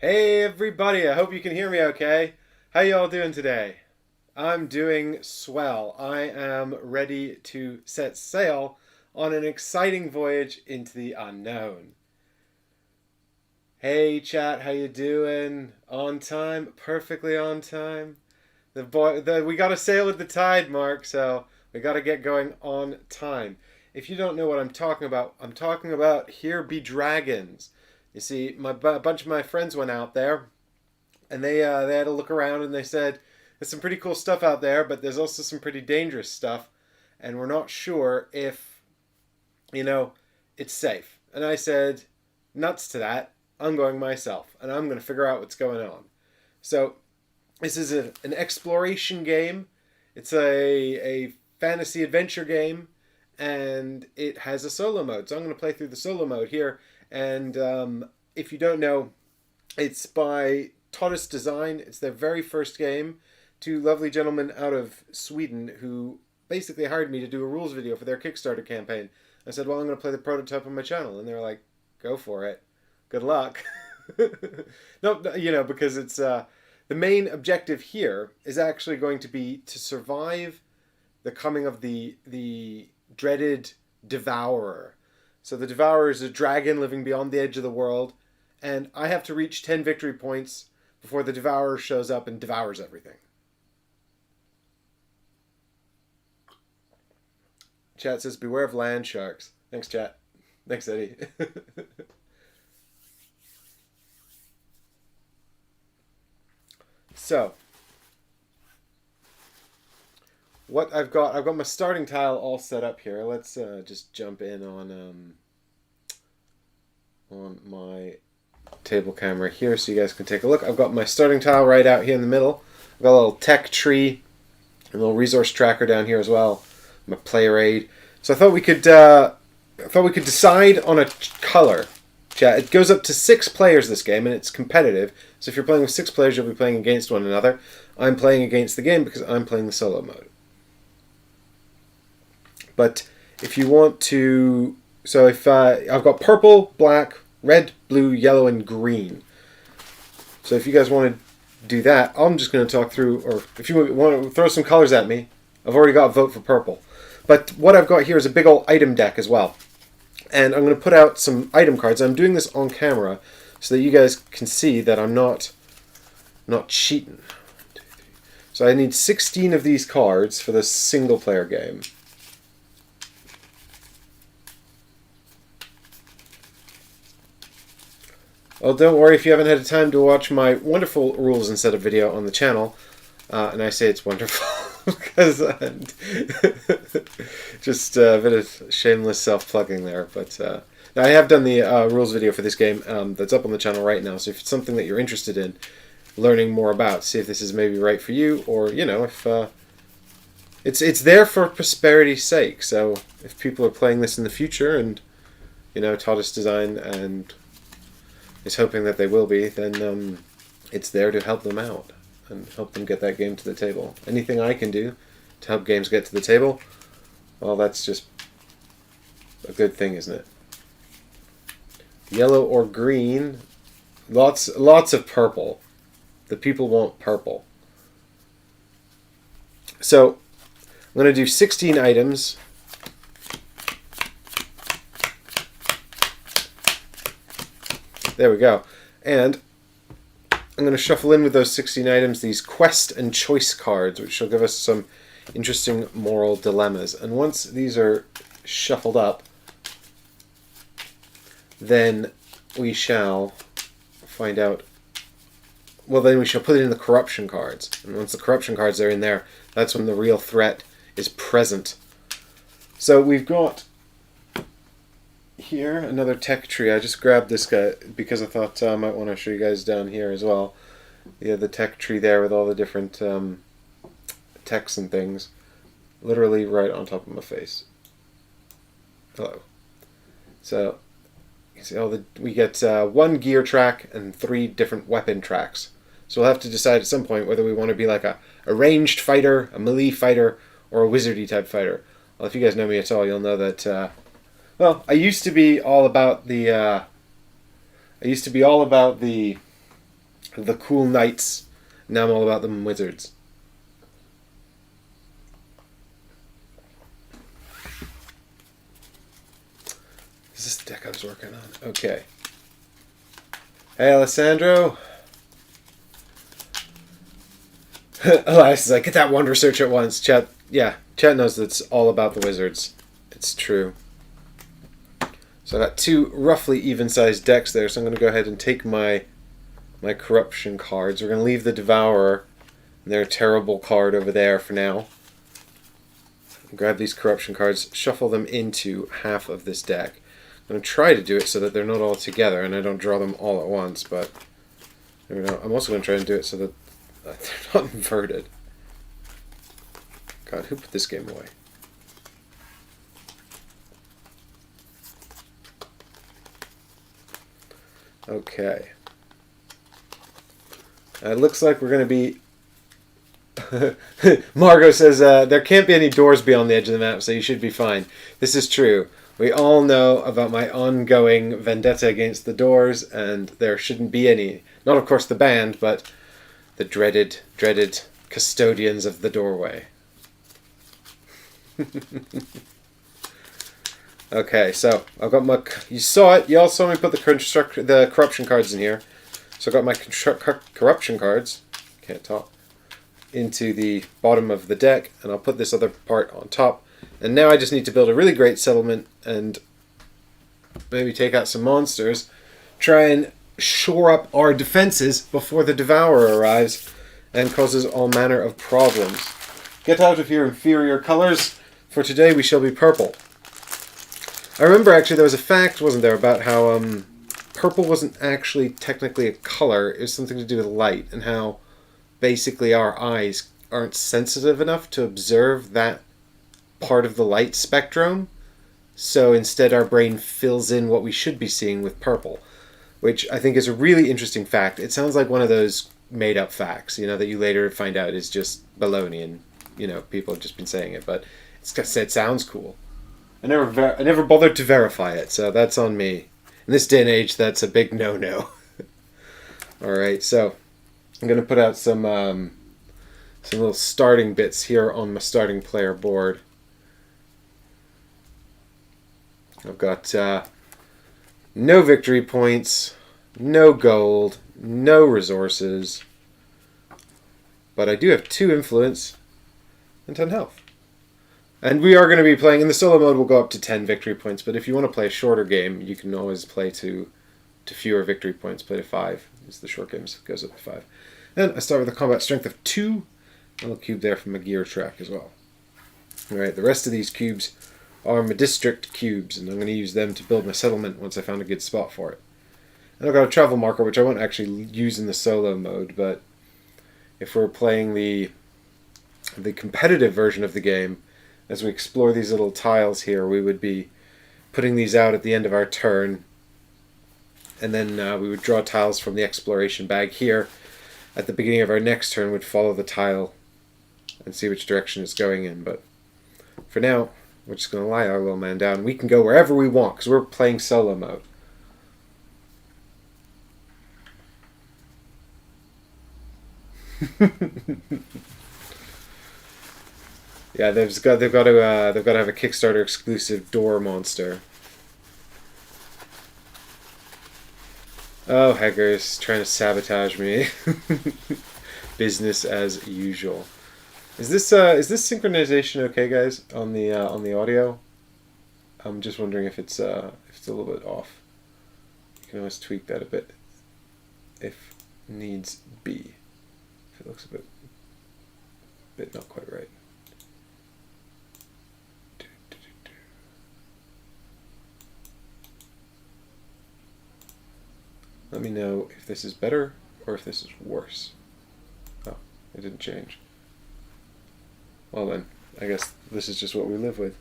Hey everybody, I hope you can hear me okay. How y'all doing today? I'm doing swell. I am ready to set sail on an exciting voyage into the unknown. Hey chat, how you doing? On time? Perfectly on time. We got to sail with the tide, Mark, so we got to get going on time. If you don't know what I'm talking about Here Be Dragons. You see, a bunch of my friends went out there and they had a look around and they said there's some pretty cool stuff out there, but there's also some pretty dangerous stuff, and we're not sure if you know it's safe. And I said, nuts to that. I'm going myself, and I'm going to figure out what's going on. So this is an exploration game. It's a fantasy adventure game, and it has a solo mode. So I'm going to play through the solo mode here. And if you don't know, it's by Tortoise Design. It's their very first game. Two lovely gentlemen out of Sweden who basically hired me to do a rules video for their Kickstarter campaign. I said, well, I'm going to play the prototype on my channel. And they're like, go for it. Good luck. No, because it's the main objective here is actually going to be to survive the coming of the dreaded Devourer. So the Devourer is a dragon living beyond the edge of the world, and I have to reach 10 victory points before the Devourer shows up and devours everything. Chat says, beware of land sharks. Thanks, chat. Thanks, Eddie. So, what I've got my starting tile all set up here. Let's just jump in on my table camera here so you guys can take a look. I've got my starting tile right out here in the middle. I've got a little tech tree, a little resource tracker down here as well. My player aid. So I thought we could decide on a color. Yeah, it goes up to 6 players this game, and it's competitive. So if you're playing with 6 players, you'll be playing against one another. I'm playing against the game because I'm playing the solo mode. But if you want to, so if I've got purple, black, red, blue, yellow, and green. So if you guys want to do that, I'm just going to talk through, or if you want to throw some colors at me, I've already got a vote for purple. But what I've got here is a big old item deck as well. And I'm going to put out some item cards. I'm doing this on camera so that you guys can see that I'm not cheating. So I need 16 of these cards for this single player game. Well, don't worry if you haven't had time to watch my wonderful rules and setup video on the channel. And I say it's wonderful because just a bit of shameless self-plugging there. But now I have done the rules video for this game that's up on the channel right now. So if it's something that you're interested in learning more about, see if this is maybe right for you, or if it's there for prosperity's sake. So if people are playing this in the future, and Tortoise Design and is hoping that they will be, then it's there to help them out and help them get that game to the table. Anything I can do to help games get to the table, well, that's just a good thing, isn't it? Yellow or green, lots of purple. The people want purple. So I'm going to do 16 items. There we go. And I'm going to shuffle in with those 16 items these quest and choice cards, which will give us some interesting moral dilemmas. And once these are shuffled up, then we shall find out. Well, then we shall put it in the corruption cards. And once the corruption cards are in there, that's when the real threat is present. So we've got here another tech tree. I just grabbed this guy because I thought I might want to show you guys down here as well. Yeah, the tech tree there with all the different techs and things, literally right on top of my face. Hello. So you see we get 1 gear track and 3 different weapon tracks. So we'll have to decide at some point whether we want to be like a ranged fighter, a melee fighter, or a wizardy type fighter. Well, if you guys know me at all, you'll know that. I used to be all about the the cool knights. Now I'm all about them wizards. Is this the deck I was working on? Okay. Hey, Alessandro. Elias is like, get that one research at once. Chat knows that it's all about the wizards. It's true. So I got two roughly even-sized decks there, so I'm going to go ahead and take my corruption cards. We're going to leave the Devourer and their terrible card over there for now. Grab these corruption cards, shuffle them into half of this deck. I'm going to try to do it so that they're not all together and I don't draw them all at once, but never know. I'm also going to try and do it so that they're not inverted. God, who put this game away? Okay. It looks like we're going to be... Margot says, there can't be any doors beyond the edge of the map, so you should be fine. This is true. We all know about my ongoing vendetta against the doors, and there shouldn't be any. Not, of course, the band, but the dreaded custodians of the doorway. Okay, so I've got my... You saw it. You all saw me put the corruption cards in here. So I've got my corruption cards. Can't talk. Into the bottom of the deck, and I'll put this other part on top. And now I just need to build a really great settlement and maybe take out some monsters. Try and shore up our defenses before the Devourer arrives and causes all manner of problems. Get out of your inferior colors. For today we shall be purple. I remember actually there was a fact, wasn't there, about how purple wasn't actually technically a color. It was something to do with light, and how basically our eyes aren't sensitive enough to observe that part of the light spectrum. So instead our brain fills in what we should be seeing with purple, which I think is a really interesting fact. It sounds like one of those made-up facts, that you later find out is just baloney, and people have just been saying it, but it sounds cool. I never bothered to verify it, so that's on me. In this day and age, that's a big no-no. All right, so I'm going to put out some little starting bits here on my starting player board. I've got no victory points, no gold, no resources, but I do have 2 influence and 10 health. And we are going to be playing, in the solo mode we'll go up to 10 victory points, but if you want to play a shorter game, you can always play to fewer victory points, play to 5. It's the short games, goes up to 5. And I start with a combat strength of 2, a little cube there from a gear track as well. Alright, the rest of these cubes are my district cubes, and I'm going to use them to build my settlement once I found a good spot for it. And I've got a travel marker, which I won't actually use in the solo mode, but if we're playing the competitive version of the game, as we explore these little tiles here, we would be putting these out at the end of our turn, and then we would draw tiles from the exploration bag here. At the beginning of our next turn, we'd follow the tile and see which direction it's going in. But for now, we're just going to lie our little man down. We can go wherever we want, because we're playing solo mode. Yeah, they've got to have a Kickstarter exclusive door monster. Oh, hackers trying to sabotage me. Business as usual. Is this synchronization okay, guys, on the audio? I'm just wondering if it's a little bit off. You can always tweak that a bit if needs be. If it looks a bit not quite right. Let me know if this is better or if this is worse. Oh, it didn't change. Well then, I guess this is just what we live with.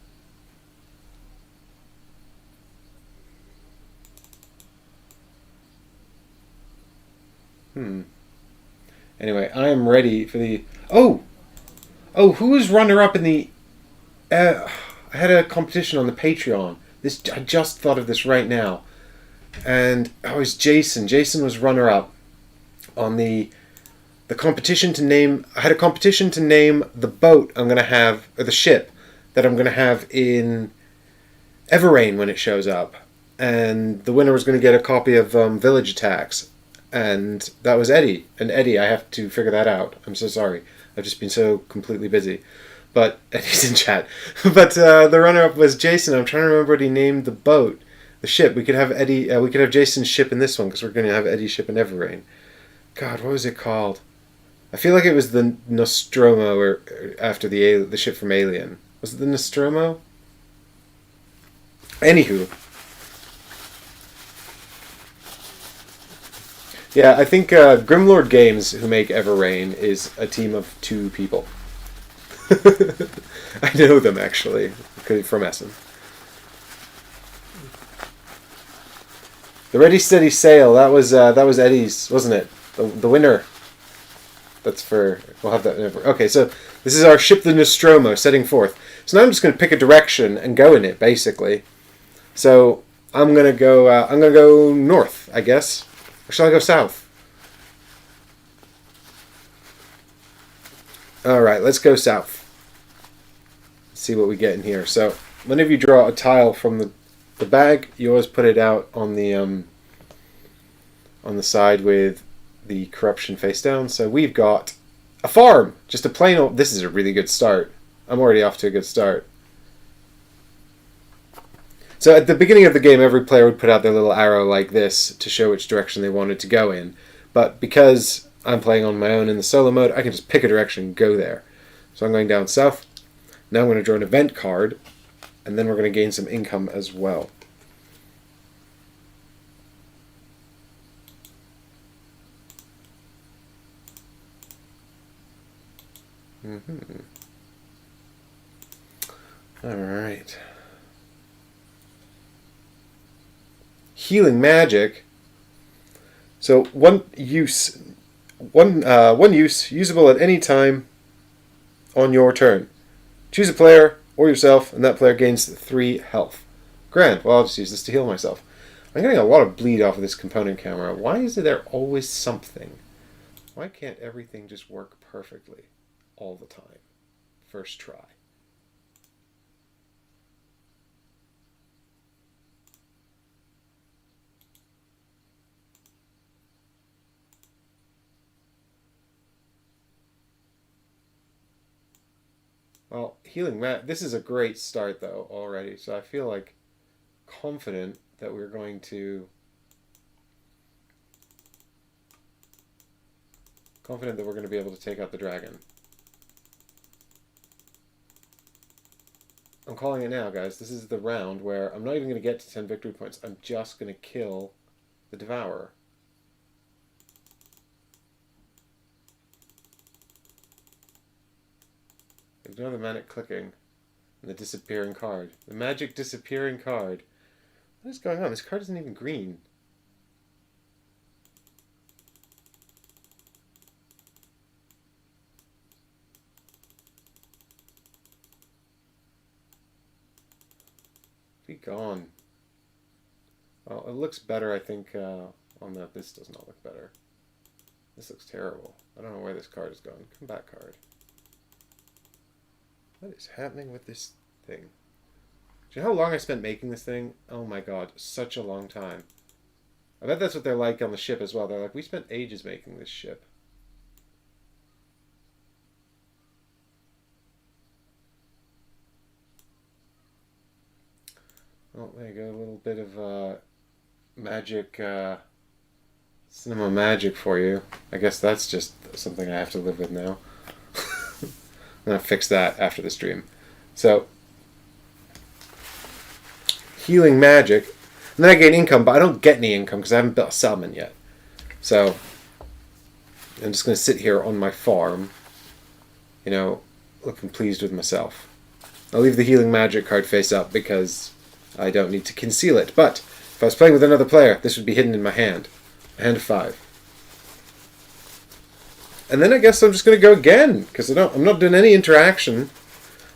Anyway, I am ready for the... Oh, who was runner-up in the... I had a competition on the Patreon. I just thought of this right now. And it was Jason. Jason was runner-up. on the competition to name. I had a competition to name the boat I'm going to have, or the ship that I'm going to have in Everrain when it shows up. And the winner was going to get a copy of Village Attacks. And that was Eddie. And Eddie, I have to figure that out. I'm so sorry. I've just been so completely busy. But Eddie's in chat. But the runner-up was Jason. I'm trying to remember what he named the boat. The ship. We could have Eddie. We could have Jason's ship in this one because we're going to have Eddie's ship in Everrain. God, what was it called? I feel like it was the Nostromo, or after the ship from Alien. Was it the Nostromo? Anywho. Yeah, I think Grimlord Games, who make Everrain, is a team of 2 people. I know them, actually, from Essen. The Ready Steady Sail, that was Eddie's, wasn't it? The winner. That's for... We'll have that... Okay, so this is our ship, the Nostromo, setting forth. So now I'm just going to pick a direction and go in it, basically. So I'm going to go north, I guess. Or shall I go south? Alright, let's go south. Let's see what we get in here. So, whenever you draw a tile from the bag, you always put it out on the side with the corruption face down. So we've got a farm! Just a plain old... This is a really good start. I'm already off to a good start. So at the beginning of the game, every player would put out their little arrow like this to show which direction they wanted to go in. But because I'm playing on my own in the solo mode, I can just pick a direction and go there. So I'm going down south. Now I'm going to draw an event card, and then we're going to gain some income as well. Alright. Healing magic. So one use, usable at any time on your turn. Choose a player or yourself, and that player gains 3 health. Grand. Well, I'll just use this to heal myself. I'm getting a lot of bleed off of this component camera. Why is there always something? Why can't everything just work perfectly all the time? First try. Well, healing this is a great start though already, so I feel like confident that we're going to be able to take out the dragon. I'm calling it now, guys. This is the round where I'm not even going to get to 10 victory points. I'm just going to kill the Devourer. Ignore the manic clicking and the disappearing card. The magic disappearing card. What is going on? This card isn't even green. Be gone. Well, it looks better, I think, on that. This does not look better. This looks terrible. I don't know where this card is going. Come back, card. What is happening with this thing? Do you know how long I spent making this thing? Oh my god, such a long time. I bet that's what they're like on the ship as well. They're like, we spent ages making this ship. Oh, there you go. A little bit of magic, cinema magic for you. I guess that's just something I have to live with now. I'm going to fix that after the stream. So, healing magic. And then I gain income, but I don't get any income because I haven't built a settlement yet. So, I'm just going to sit here on my farm, you know, looking pleased with myself. I'll leave the healing magic card face up because I don't need to conceal it. But if I was playing with another player, this would be hidden in my hand. A hand of 5. And then I guess I'm just going to go again, because I'm not doing any interaction.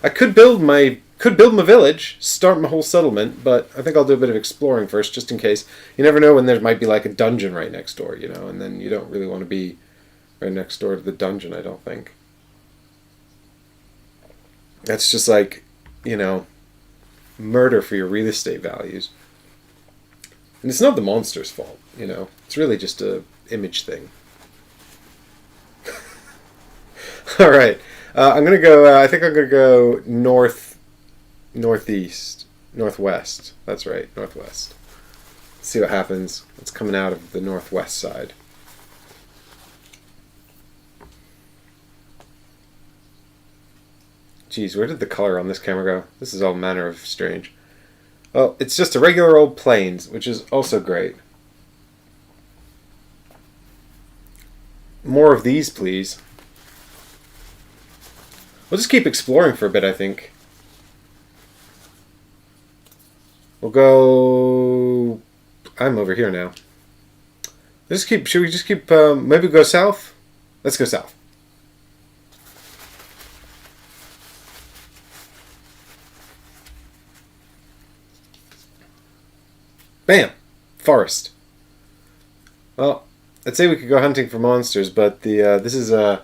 I could build my Could build my village, start my whole settlement, but I think I'll do a bit of exploring first, just in case. You never know when there might be like a dungeon right next door, you know, and then you don't really want to be right next door to the dungeon, I don't think. That's just like, you know, murder for your real estate values. And it's not the monster's fault, you know. It's really just a image thing. All right. I'm going to go, I think I'm going to go northeast, northwest. That's right, northwest. Let's see what happens. It's coming out of the northwest side. Geez, where did the color on this camera go? This is all manner of strange. Well, it's just a regular old plains, which is also great. More of these, please. We'll just keep exploring for a bit, I think. We'll go... I'm over here now. Should we just keep... maybe go south? Let's go south. Bam! Forest. Well, I'd say we could go hunting for monsters, but this is a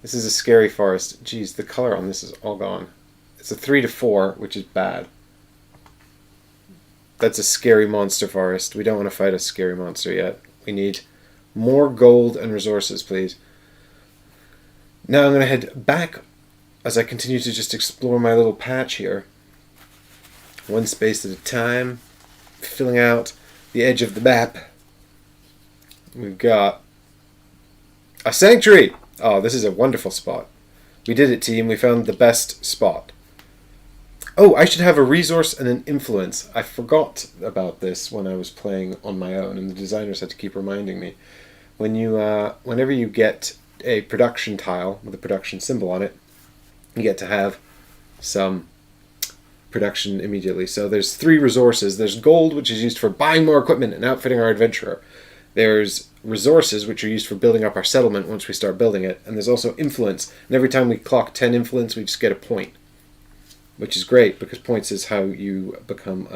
scary forest. Jeez, the color on this is all gone. It's a 3 to 4, which is bad. That's a scary monster forest. We don't want to fight a scary monster yet. We need more gold and resources, please. Now I'm going to head back as I continue to just explore my little patch here. One space at a time. Filling out the edge of the map. We've got a sanctuary. Oh, this is a wonderful spot. We did it, team. We found the best spot. Oh, I should have a resource and an influence. I forgot about this when I was playing on my own, and the designers had to keep reminding me. Whenever you get a production tile with a production symbol on it, you get to have some production immediately. So there's 3 resources. There's gold, which is used for buying more equipment and outfitting our adventurer. There's resources, which are used for building up our settlement once we start building it. And there's also influence. And every time we clock 10 influence, we just get a point. Which is great, because points is how you become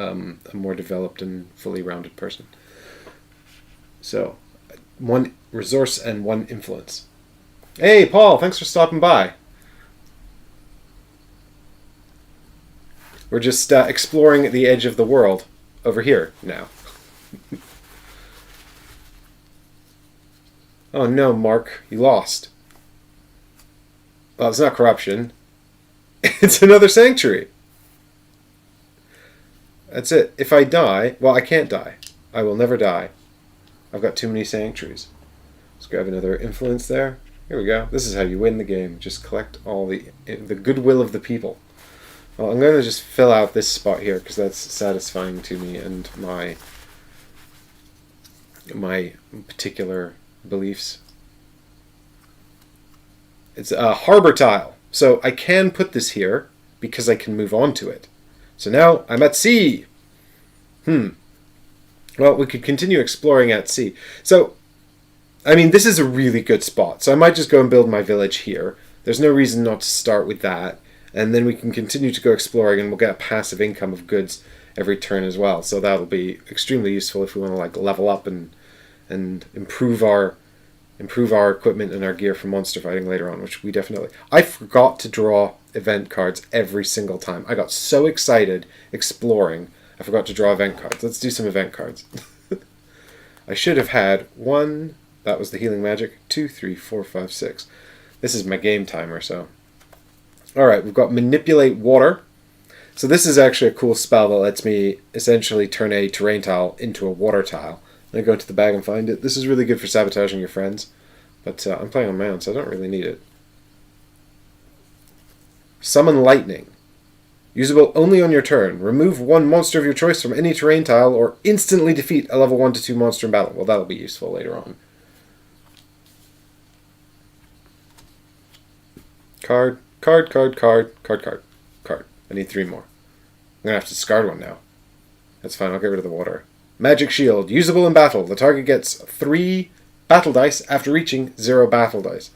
a more developed and fully rounded person. So, 1 resource and 1 influence. Hey, Paul, thanks for stopping by. We're just exploring the edge of the world over here now. Oh no, Mark, you lost. Well, it's not corruption. It's another sanctuary. That's it. If I die, well, I can't die. I will never die. I've got too many sanctuaries. Let's grab another influence there. Here we go. This is how you win the game. Just collect all the goodwill of the people. Well, I'm going to just fill out this spot here because that's satisfying to me and my particular beliefs. It's a harbor tile. So I can put this here because I can move on to it. So now I'm at sea. Well, we could continue exploring at sea. So, I mean, this is a really good spot. So I might just go and build my village here. There's no reason not to start with that. And then we can continue to go exploring, and we'll get a passive income of goods every turn as well. So that'll be extremely useful if we want to like level up and improve our equipment and our gear for monster fighting later on, which we definitely... I forgot to draw event cards every single time. I got so excited exploring, I forgot to draw event cards. Let's do some event cards. I should have had 1, that was the healing magic, 2, 3, 4, 5, 6. This is my game timer, so... Alright, we've got Manipulate Water. So this is actually a cool spell that lets me essentially turn a terrain tile into a water tile. I go into the bag and find it. This is really good for sabotaging your friends, but I'm playing on my own, so I don't really need it. Summon Lightning. Usable only on your turn. Remove 1 monster of your choice from any terrain tile or instantly defeat a level 1 to 2 monster in battle. Well, that'll be useful later on. Card. I need 3 more. I'm going to have to discard 1 now. That's fine, I'll get rid of the water. Magic Shield. Usable in battle. The target gets 3 battle dice after reaching 0 battle dice.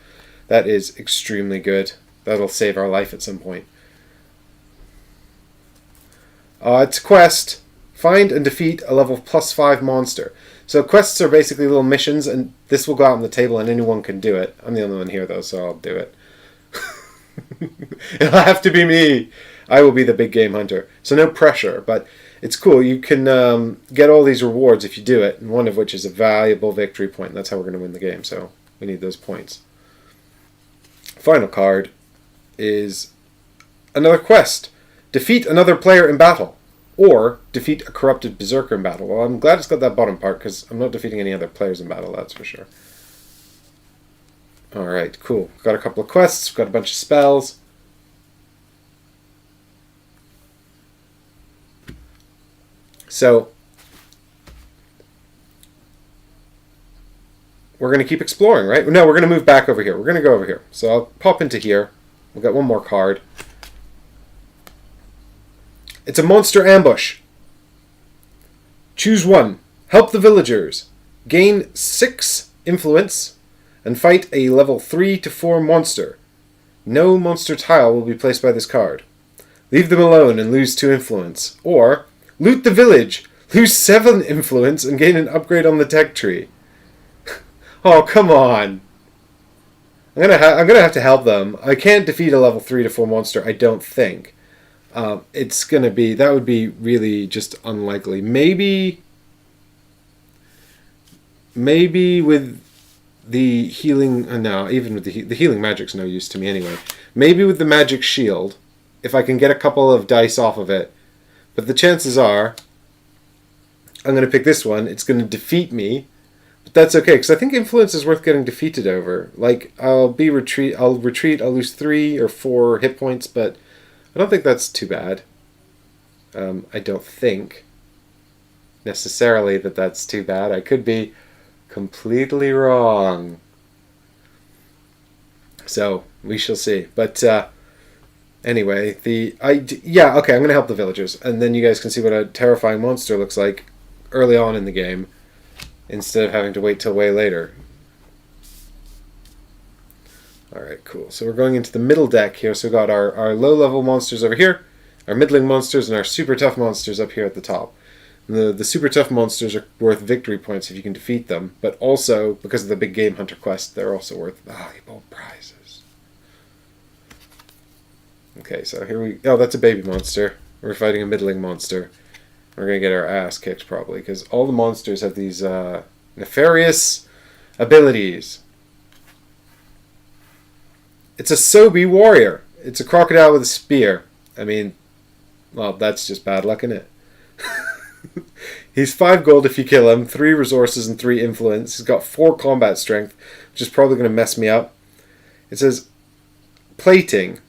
That is extremely good. That'll save our life at some point. It's a quest. Find and defeat a level +5 monster. So quests are basically little missions, and this will go out on the table and anyone can do it. I'm the only one here though, so I'll do it. It'll have to be me. I will be the big game hunter. So no pressure, but it's cool. You can get all these rewards if you do it, and one of which is a valuable victory point. That's how we're going to win the game, so we need those points. Final card is another quest. Defeat another player in battle, or defeat a corrupted berserker in battle. Well, I'm glad it's got that bottom part, because I'm not defeating any other players in battle, that's for sure. Alright, cool. We've got a couple of quests, we've got a bunch of spells. So, we're going to keep exploring, right? No, we're going to move back over here. We're going to go over here. So I'll pop into here. We'll get one more card. It's a monster ambush. Choose one. Help the villagers. Gain 6 influence and fight a level 3 to 4 monster. No monster tile will be placed by this card. Leave them alone and lose 2 influence. Or loot the village. Lose 7 influence and gain an upgrade on the tech tree. Oh, come on. I'm gonna have to help them. I can't defeat a level 3 to 4 monster, I don't think. It's gonna be, that would be really just unlikely. Maybe with the healing, no, even with the healing magic's no use to me anyway. Maybe with the magic shield, if I can get a couple of dice off of it. But the chances are, I'm gonna pick this one. It's gonna defeat me. But that's okay, because I think influence is worth getting defeated over. Like, I'll retreat, I'll lose 3 or 4 hit points, but I don't think that's too bad. I don't think necessarily that that's too bad. I could be completely wrong. So, we shall see. But, anyway, yeah, okay, I'm going to help the villagers. And then you guys can see what a terrifying monster looks like early on in the game, instead of having to wait till way later. Alright, cool. So we're going into the middle deck here. So we've got our low-level monsters over here, our middling monsters, and our super tough monsters up here at the top. And the super tough monsters are worth victory points if you can defeat them, but also, because of the big game hunter quest, they're also worth valuable prizes. Okay, so here we... Oh, that's a baby monster. We're fighting a middling monster. We're going to get our ass kicked, probably, because all the monsters have these nefarious abilities. It's a Sobi warrior. It's a crocodile with a spear. I mean, well, that's just bad luck, isn't it? He's 5 gold if you kill him, 3 resources and 3 influence. He's got 4 combat strength, which is probably going to mess me up. It says, plating.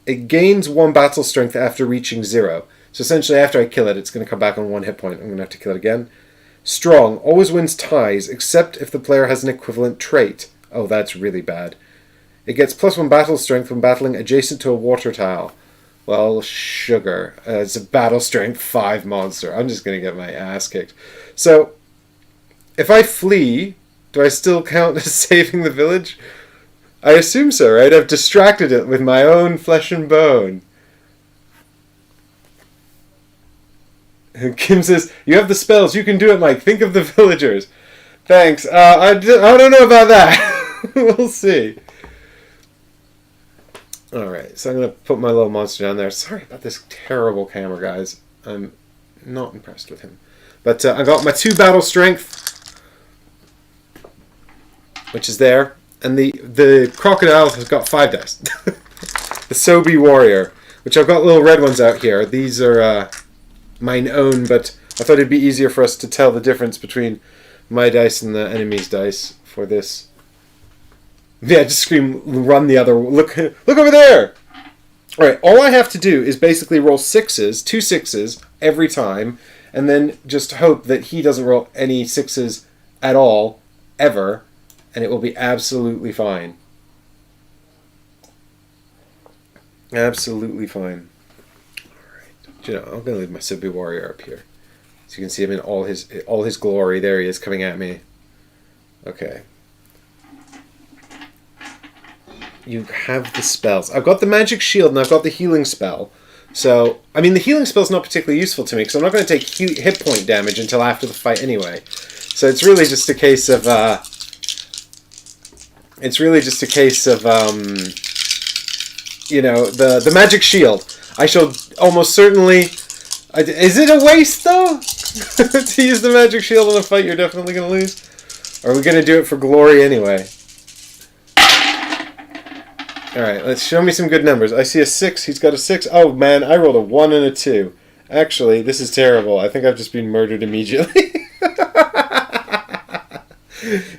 It gains 1 battle strength after reaching 0. So essentially, after I kill it, it's going to come back on 1 hit point. I'm going to have to kill it again. Strong. Always wins ties, except if the player has an equivalent trait. Oh, that's really bad. It gets +1 battle strength when battling adjacent to a water tile. Well, sugar. It's a battle strength 5 monster. I'm just going to get my ass kicked. So, if I flee, do I still count as saving the village? I assume so, right? I've distracted it with my own flesh and bone. Kim says, you have the spells. You can do it, Mike. Think of the villagers. Thanks. I don't know about that. We'll see. Alright, so I'm going to put my little monster down there. Sorry about this terrible camera, guys. I'm not impressed with him. But I got my 2 battle strength, which is there. And the crocodile has got 5 dice. The Sobi warrior, which I've got little red ones out here. These are mine own, but I thought it'd be easier for us to tell the difference between my dice and the enemy's dice for this. Yeah, just scream, run the other, look over there! Alright, all I have to do is basically roll 6s, 2 6s, every time, and then just hope that he doesn't roll any 6s at all, ever, and it will be absolutely fine. Absolutely fine. Alright, you know, I'm going to leave my Sobi warrior up here. So you can see him in all his glory. There he is, coming at me. Okay. You have the spells. I've got the magic shield and I've got the healing spell. So, I mean, the healing spell's not particularly useful to me because I'm not going to take hit point damage until after the fight anyway. So it's really just a case of, you know, the magic shield. I shall almost certainly... Is it a waste, though? To use the magic shield in a fight you're definitely going to lose? Or are we going to do it for glory anyway? Alright, let's show me some good numbers. I see a 6. He's got a 6. Oh, man, I rolled a 1 and a 2. Actually, this is terrible. I think I've just been murdered immediately.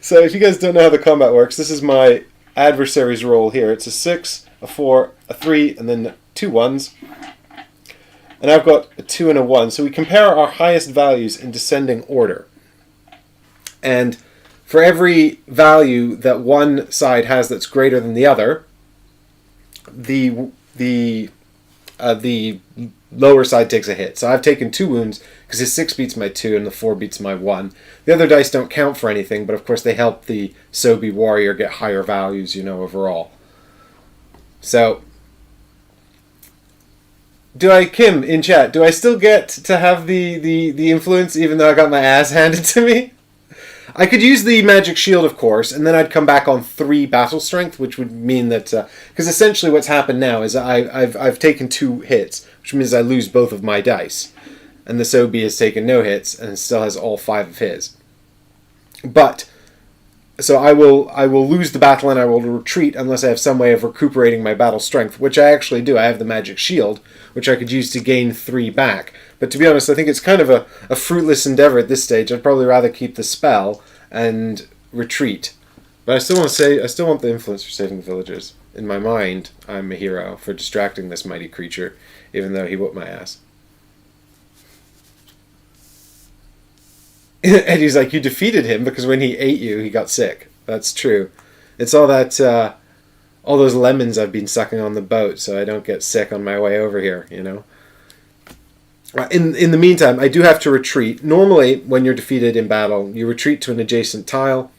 So if you guys don't know how the combat works, this is my adversary's roll here. It's a 6, a 4, a 3, and then 2 1s. And I've got a 2 and a 1. So we compare our highest values in descending order. And for every value that one side has that's greater than the other, the lower side takes a hit. So I've taken 2 wounds because his 6 beats my 2 and the 4 beats my 1. The other dice don't count for anything, but of course they help the Sobi warrior get higher values, you know, overall. So, Kim, in chat, do I still get to have the influence even though I got my ass handed to me? I could use the magic shield, of course, and then I'd come back on 3 battle strength, which would mean that... Because essentially what's happened now is I've taken 2 hits, which means I lose both of my dice. And the Sobi has taken no hits, and still has all 5 of his. But, so I will lose the battle and I will retreat unless I have some way of recuperating my battle strength, which I actually do. I have the magic shield, which I could use to gain 3 back. But to be honest, I think it's kind of a fruitless endeavor at this stage. I'd probably rather keep the spell and retreat. But I still want the influence for saving the villagers. In my mind, I'm a hero for distracting this mighty creature, even though he whooped my ass. Eddie's like, you defeated him because when he ate you, he got sick. That's true. It's all that, all those lemons I've been sucking on the boat so I don't get sick on my way over here, you know? In the meantime, I do have to retreat. Normally, when you're defeated in battle, you retreat to an adjacent tile,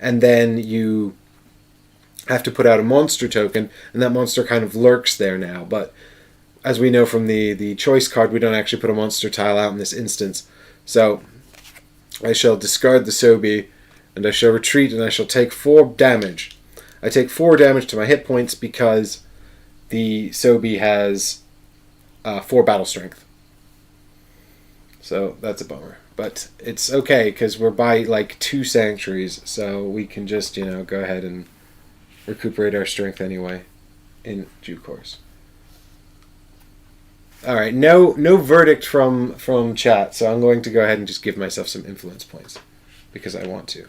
and then you have to put out a monster token, and that monster kind of lurks there now. But as we know from the choice card, we don't actually put a monster tile out in this instance. So I shall discard the Sobi, and I shall retreat, and I shall take 4 damage. I take 4 damage to my hit points because the Sobi has 4 battle strength. So that's a bummer. But it's okay, because we're by like 2 sanctuaries, so we can just, you know, go ahead and recuperate our strength anyway in due course. Alright, no verdict from chat, so I'm going to go ahead and just give myself some influence points, because I want to.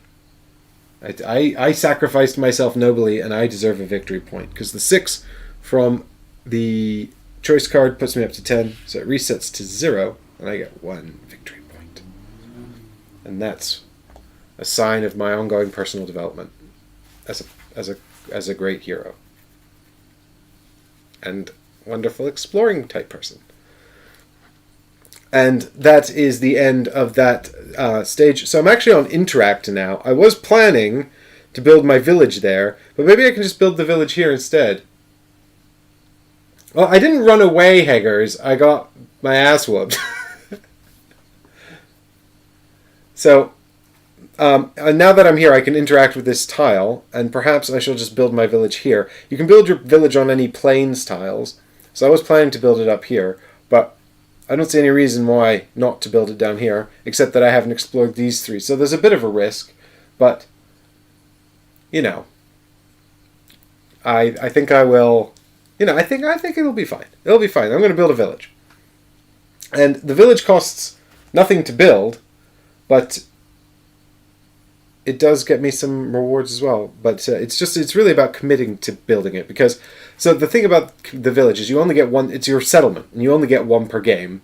I sacrificed myself nobly, and I deserve a victory point, because the 6 from the choice card puts me up to 10, so it resets to 0, and I get 1 victory point. And that's a sign of my ongoing personal development as a great hero. And wonderful exploring type person. And that is the end of that stage. So I'm actually on Interact now. I was planning to build my village there, but maybe I can just build the village here instead. Well, I didn't run away, Heggers. I got my ass whooped. So, now that I'm here, I can interact with this tile, and perhaps I shall just build my village here. You can build your village on any plains tiles, so I was planning to build it up here, but I don't see any reason why not to build it down here, except that I haven't explored these 3. So there's a bit of a risk, but, you know, I think I will, you know, I think it'll be fine. It'll be fine. I'm going to build a village. And the village costs nothing to build, but it does get me some rewards as well. But it's really about committing to building it, because so the thing about the village is you only get 1. It's your settlement, and you only get 1 per game,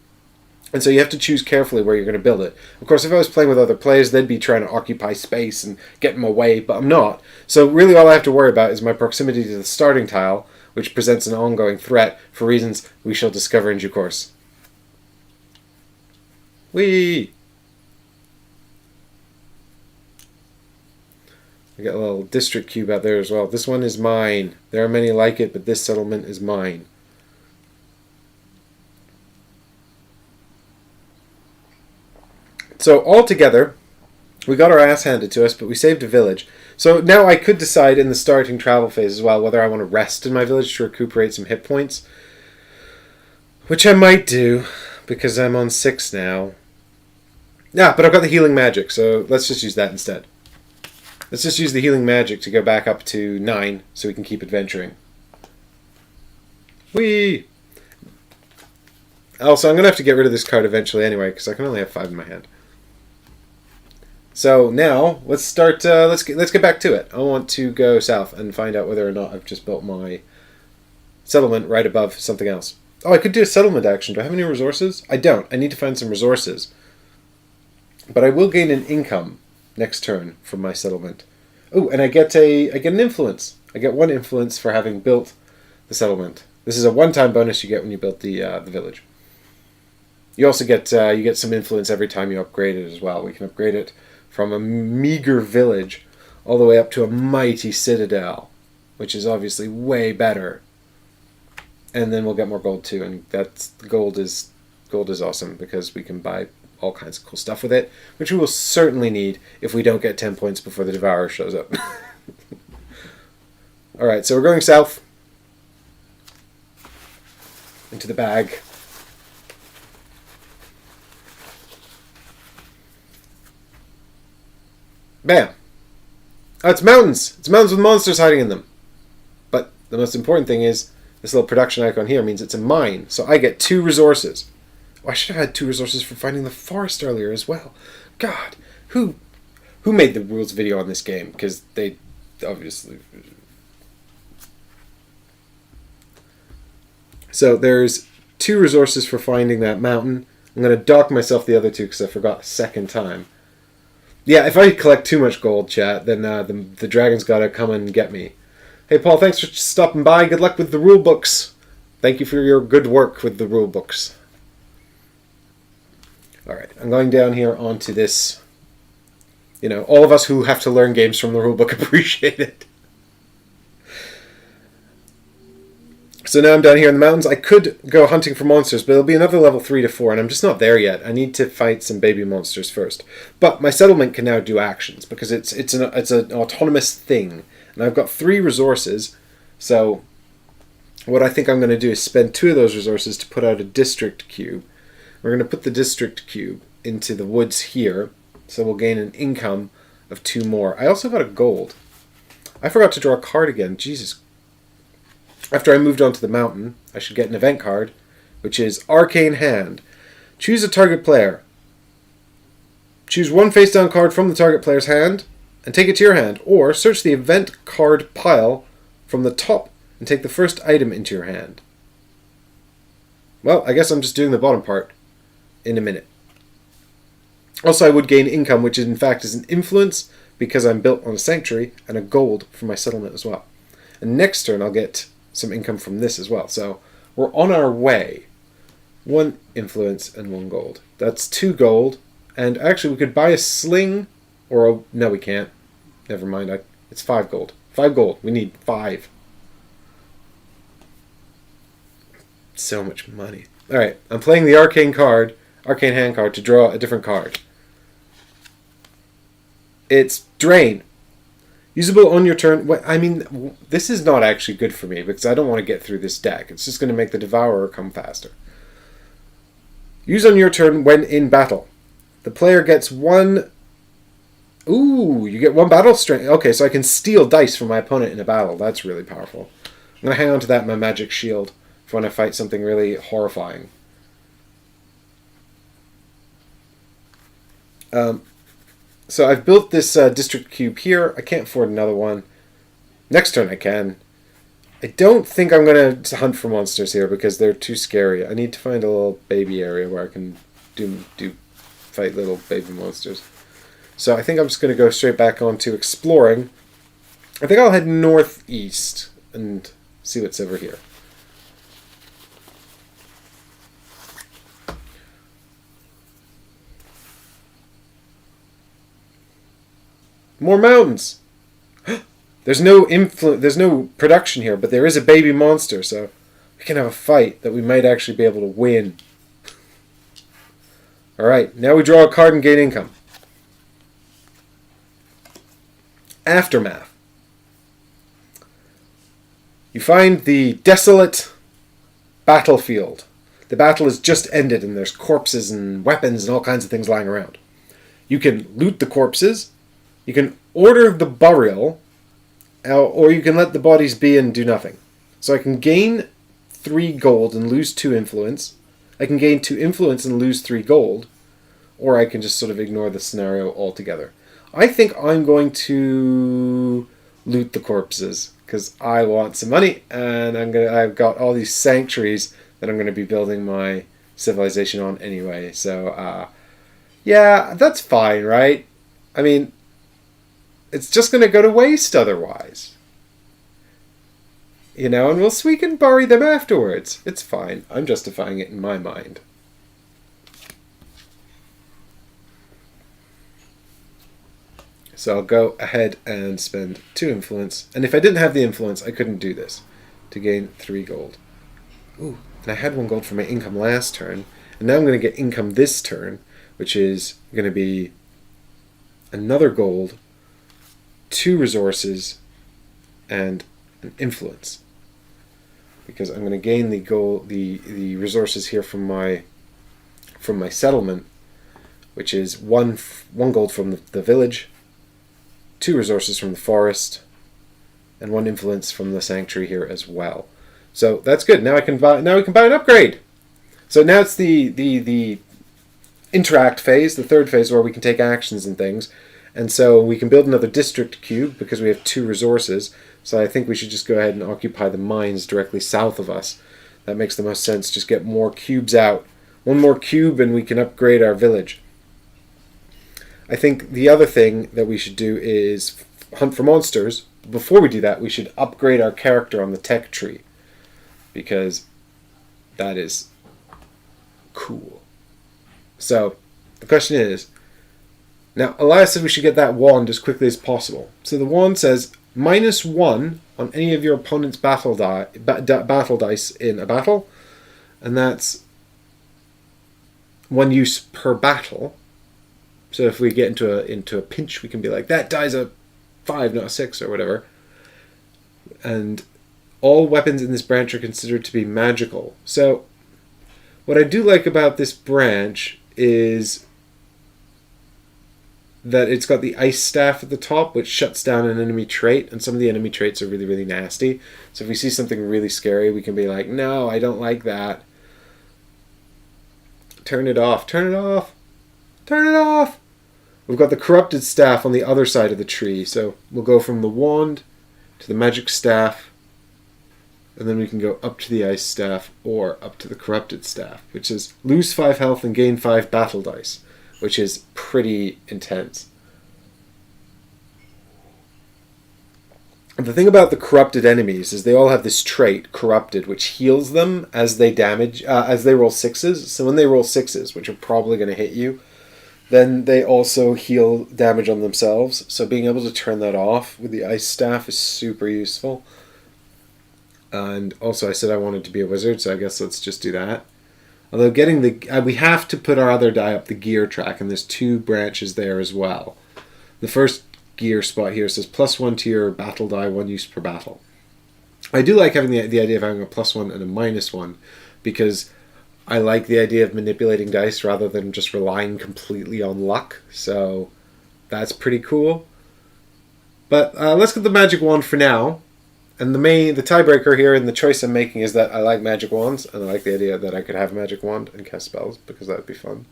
and so you have to choose carefully where you're going to build it. Of course, if I was playing with other players, they'd be trying to occupy space and get in my way, but I'm not. So really, all I have to worry about is my proximity to the starting tile, which presents an ongoing threat for reasons we shall discover in due course. Whee! I got a little district cube out there as well. This one is mine. There are many like it, but this settlement is mine. So altogether, we got our ass handed to us, but we saved a village. So now I could decide in the starting travel phase as well whether I want to rest in my village to recuperate some hit points. Which I might do, because I'm on 6 now. Yeah, but I've got the healing magic, so let's just use that instead. Let's just use the healing magic to go back up to 9, so we can keep adventuring. Whee! Also, I'm going to have to get rid of this card eventually anyway, because I can only have 5 in my hand. So now, let's start, let's get back to it. I want to go south and find out whether or not I've just built my settlement right above something else. Oh, I could do a settlement action. Do I have any resources? I don't. I need to find some resources. But I will gain an income next turn from my settlement. Oh, and I get an influence. I get 1 influence for having built the settlement. This is a one-time bonus you get when you build the village. You also get you get some influence every time you upgrade it as well. We can upgrade it from a meager village all the way up to a mighty citadel, which is obviously way better. And then we'll get more gold too, and gold is awesome because we can buy all kinds of cool stuff with it, which we will certainly need if we don't get 10 points before the Devourer shows up. Alright, so we're going south. Into the bag. Bam! Oh, it's mountains! It's mountains with monsters hiding in them. But the most important thing is, this little production icon here means it's a mine, so I get 2 resources. Oh, I should have had 2 resources for finding the forest earlier as well. God, who made the rules video on this game? Because they obviously... So there's 2 resources for finding that mountain. I'm going to dock myself the other 2 because I forgot a second time. Yeah, if I collect too much gold, chat, then the dragon's got to come and get me. Hey, Paul, thanks for stopping by. Good luck with the rule books. Thank you for your good work with the rule books. Alright, I'm going down here onto this. You know, all of us who have to learn games from the rulebook appreciate it. So now I'm down here in the mountains. I could go hunting for monsters, but it'll be another level 3 to 4, and I'm just not there yet. I need to fight some baby monsters first. But my settlement can now do actions, because it's an autonomous thing. And I've got 3 resources, so what I think I'm going to do is spend 2 of those resources to put out a district cube. We're going to put the district cube into the woods here, so we'll gain an income of 2 more. I also got a gold. I forgot to draw a card again. Jesus. After I moved on to the mountain, I should get an event card, which is Arcane Hand. Choose a target player. Choose 1 face-down card from the target player's hand and take it to your hand, or search the event card pile from the top and take the first item into your hand. Well, I guess I'm just doing the bottom part in a minute. Also, I would gain income, which in fact is an influence because I'm built on a sanctuary, and a gold for my settlement as well. And next turn I'll get some income from this as well. So we're on our way. 1 influence and 1 gold. That's 2 gold. And actually we could buy a sling or a... No, we can't. Never mind. It's 5 gold. 5 gold. We need 5. So much money. Alright, I'm playing the arcane hand card to draw a different card. It's Drain. Usable on your turn. I mean, this is not actually good for me because I don't want to get through this deck. It's just going to make the Devourer come faster. Use on your turn when in battle. The player gets 1... Ooh, you get 1 battle strength. Okay, so I can steal dice from my opponent in a battle. That's really powerful. I'm going to hang on to that in my magic shield for when I fight something really horrifying. So I've built this district cube here. I can't afford another one. Next turn I can. I don't think I'm going to hunt for monsters here because they're too scary. I need to find a little baby area where I can fight little baby monsters. So I think I'm just going to go straight back on to exploring. I think I'll head northeast and see what's over here. More mountains. There's no production here, but there is a baby monster, so we can have a fight that we might actually be able to win. Alright, now we draw a card and gain income. Aftermath. You find the desolate battlefield. The battle has just ended and there's corpses and weapons and all kinds of things lying around. You can loot the corpses, you can order the burial, or you can let the bodies be and do nothing. So I can gain 3 gold and lose 2 influence. I can gain 2 influence and lose 3 gold. Or I can just sort of ignore the scenario altogether. I think I'm going to loot the corpses because I want some money, and I've got all these sanctuaries that I'm going to be building my civilization on anyway. So yeah, that's fine, right? I mean, it's just going to go to waste otherwise. You know, and we can bury them afterwards. It's fine. I'm justifying it in my mind. So I'll go ahead and spend 2 influence. And if I didn't have the influence, I couldn't do this. To gain 3 gold. Ooh, and I had 1 gold for my income last turn. And now I'm going to get income this turn, which is going to be another gold, 2 resources, and an influence. Because I'm going to gain the gold, the resources here from my settlement, which is 1 gold from the village, 2 resources from the forest, and 1 influence from the sanctuary here as well. So that's good. Now we can buy an upgrade. So now it's the interact phase, the 3rd phase, where we can take actions and things. And so we can build another district cube because we have 2 resources. So I think we should just go ahead and occupy the mines directly south of us. That makes the most sense. Just get more cubes out. 1 more cube and we can upgrade our village. I think the other thing that we should do is hunt for monsters. Before we do that, we should upgrade our character on the tech tree, because that is cool. So the question is, now Elias said we should get that wand as quickly as possible. So the wand says -1 on any of your opponent's battle dice in a battle, and that's 1 use per battle. So if we get into a pinch, we can be like, that die's a 5, not a 6, or whatever. And all weapons in this branch are considered to be magical. So what I do like about this branch is that it's got the ice staff at the top, which shuts down an enemy trait, and some of the enemy traits are really, really nasty. So if we see something really scary, we can be like, no, I don't like that. Turn it off. Turn it off. Turn it off. We've got the corrupted staff on the other side of the tree. So we'll go from the wand to the magic staff, and then we can go up to the ice staff or up to the corrupted staff, which is lose 5 health and gain 5 battle dice, which is pretty intense. And the thing about the corrupted enemies is they all have this trait, corrupted, which heals them as they roll 6s. So when they roll 6s, which are probably going to hit you, then they also heal damage on themselves. So being able to turn that off with the ice staff is super useful. And also I said I wanted to be a wizard, so I guess let's just do that. Although getting we have to put our other die up the gear track, and there's 2 branches there as well. The first gear spot here says +1 to your battle die, 1 use per battle. I do like having the idea of having a +1 and a -1, because I like the idea of manipulating dice rather than just relying completely on luck. So that's pretty cool. But let's get the magic wand for now. And the tiebreaker here in the choice I'm making is that I like magic wands, and I like the idea that I could have a magic wand and cast spells, because that would be fun.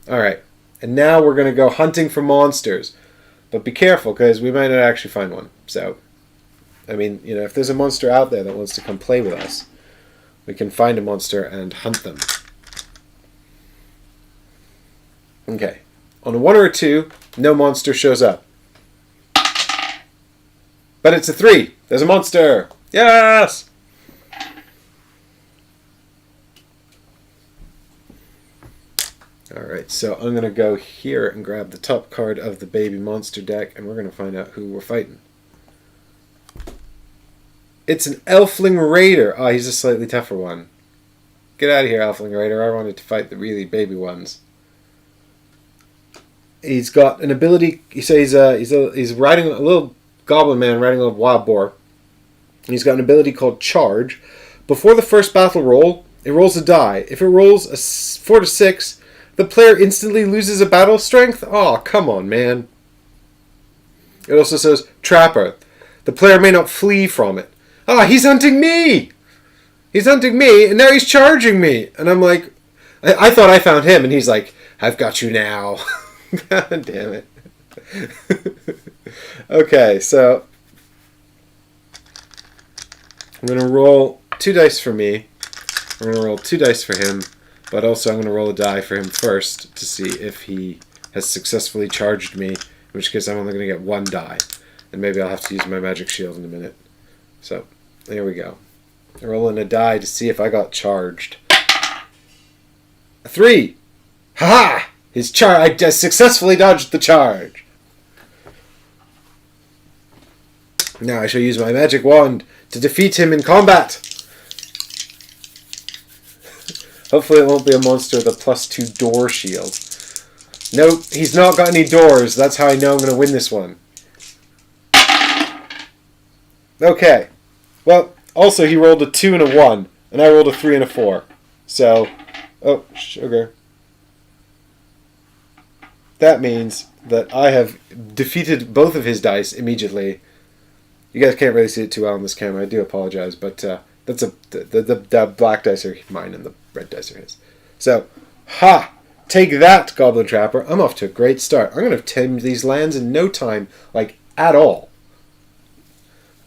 Alright, and now we're going to go hunting for monsters. But be careful, because we might not actually find one. So, I mean, you know, if there's a monster out there that wants to come play with us, we can find a monster and hunt them. Okay. On a 1 or a 2, no monster shows up. But it's a 3. There's a monster. Yes! Alright, so I'm going to go here and grab the top card of the baby monster deck, and we're going to find out who we're fighting. It's an Elfling Raider. Oh, he's a slightly tougher one. Get out of here, Elfling Raider. I wanted to fight the really baby ones. He's got an ability. So he's riding a little goblin man riding a little wild boar. He's got an ability called Charge. Before the first battle roll, it rolls a die. If it rolls a 4 to 6, the player instantly loses a battle strength. Oh, come on, man. It also says Trapper. The player may not flee from it. Ah, he's hunting me! He's hunting me, and now he's charging me. And I'm like, I thought I found him, and he's like, I've got you now. God damn it. Okay, so I'm going to roll 2 dice for me. I'm going to roll 2 dice for him, but also I'm going to roll a die for him first to see if he has successfully charged me, in which case I'm only going to get 1 die. And maybe I'll have to use my magic shield in a minute. So, there we go. Rolling a die to see if I got charged. A 3! Ha-ha! I just successfully dodged the charge. Now I shall use my magic wand to defeat him in combat. Hopefully it won't be a monster with a +2 door shield. Nope, he's not got any doors. That's how I know I'm going to win this one. Okay. Well, also he rolled a 2 and a 1, and I rolled a 3 and a 4. So, oh, sugar. That means that I have defeated both of his dice immediately. You guys can't really see it too well on this camera. I do apologize, but that's the black dice are mine and the red dice are his. So, ha! Take that, Goblin Trapper. I'm off to a great start. I'm going to tame these lands in no time, like, at all.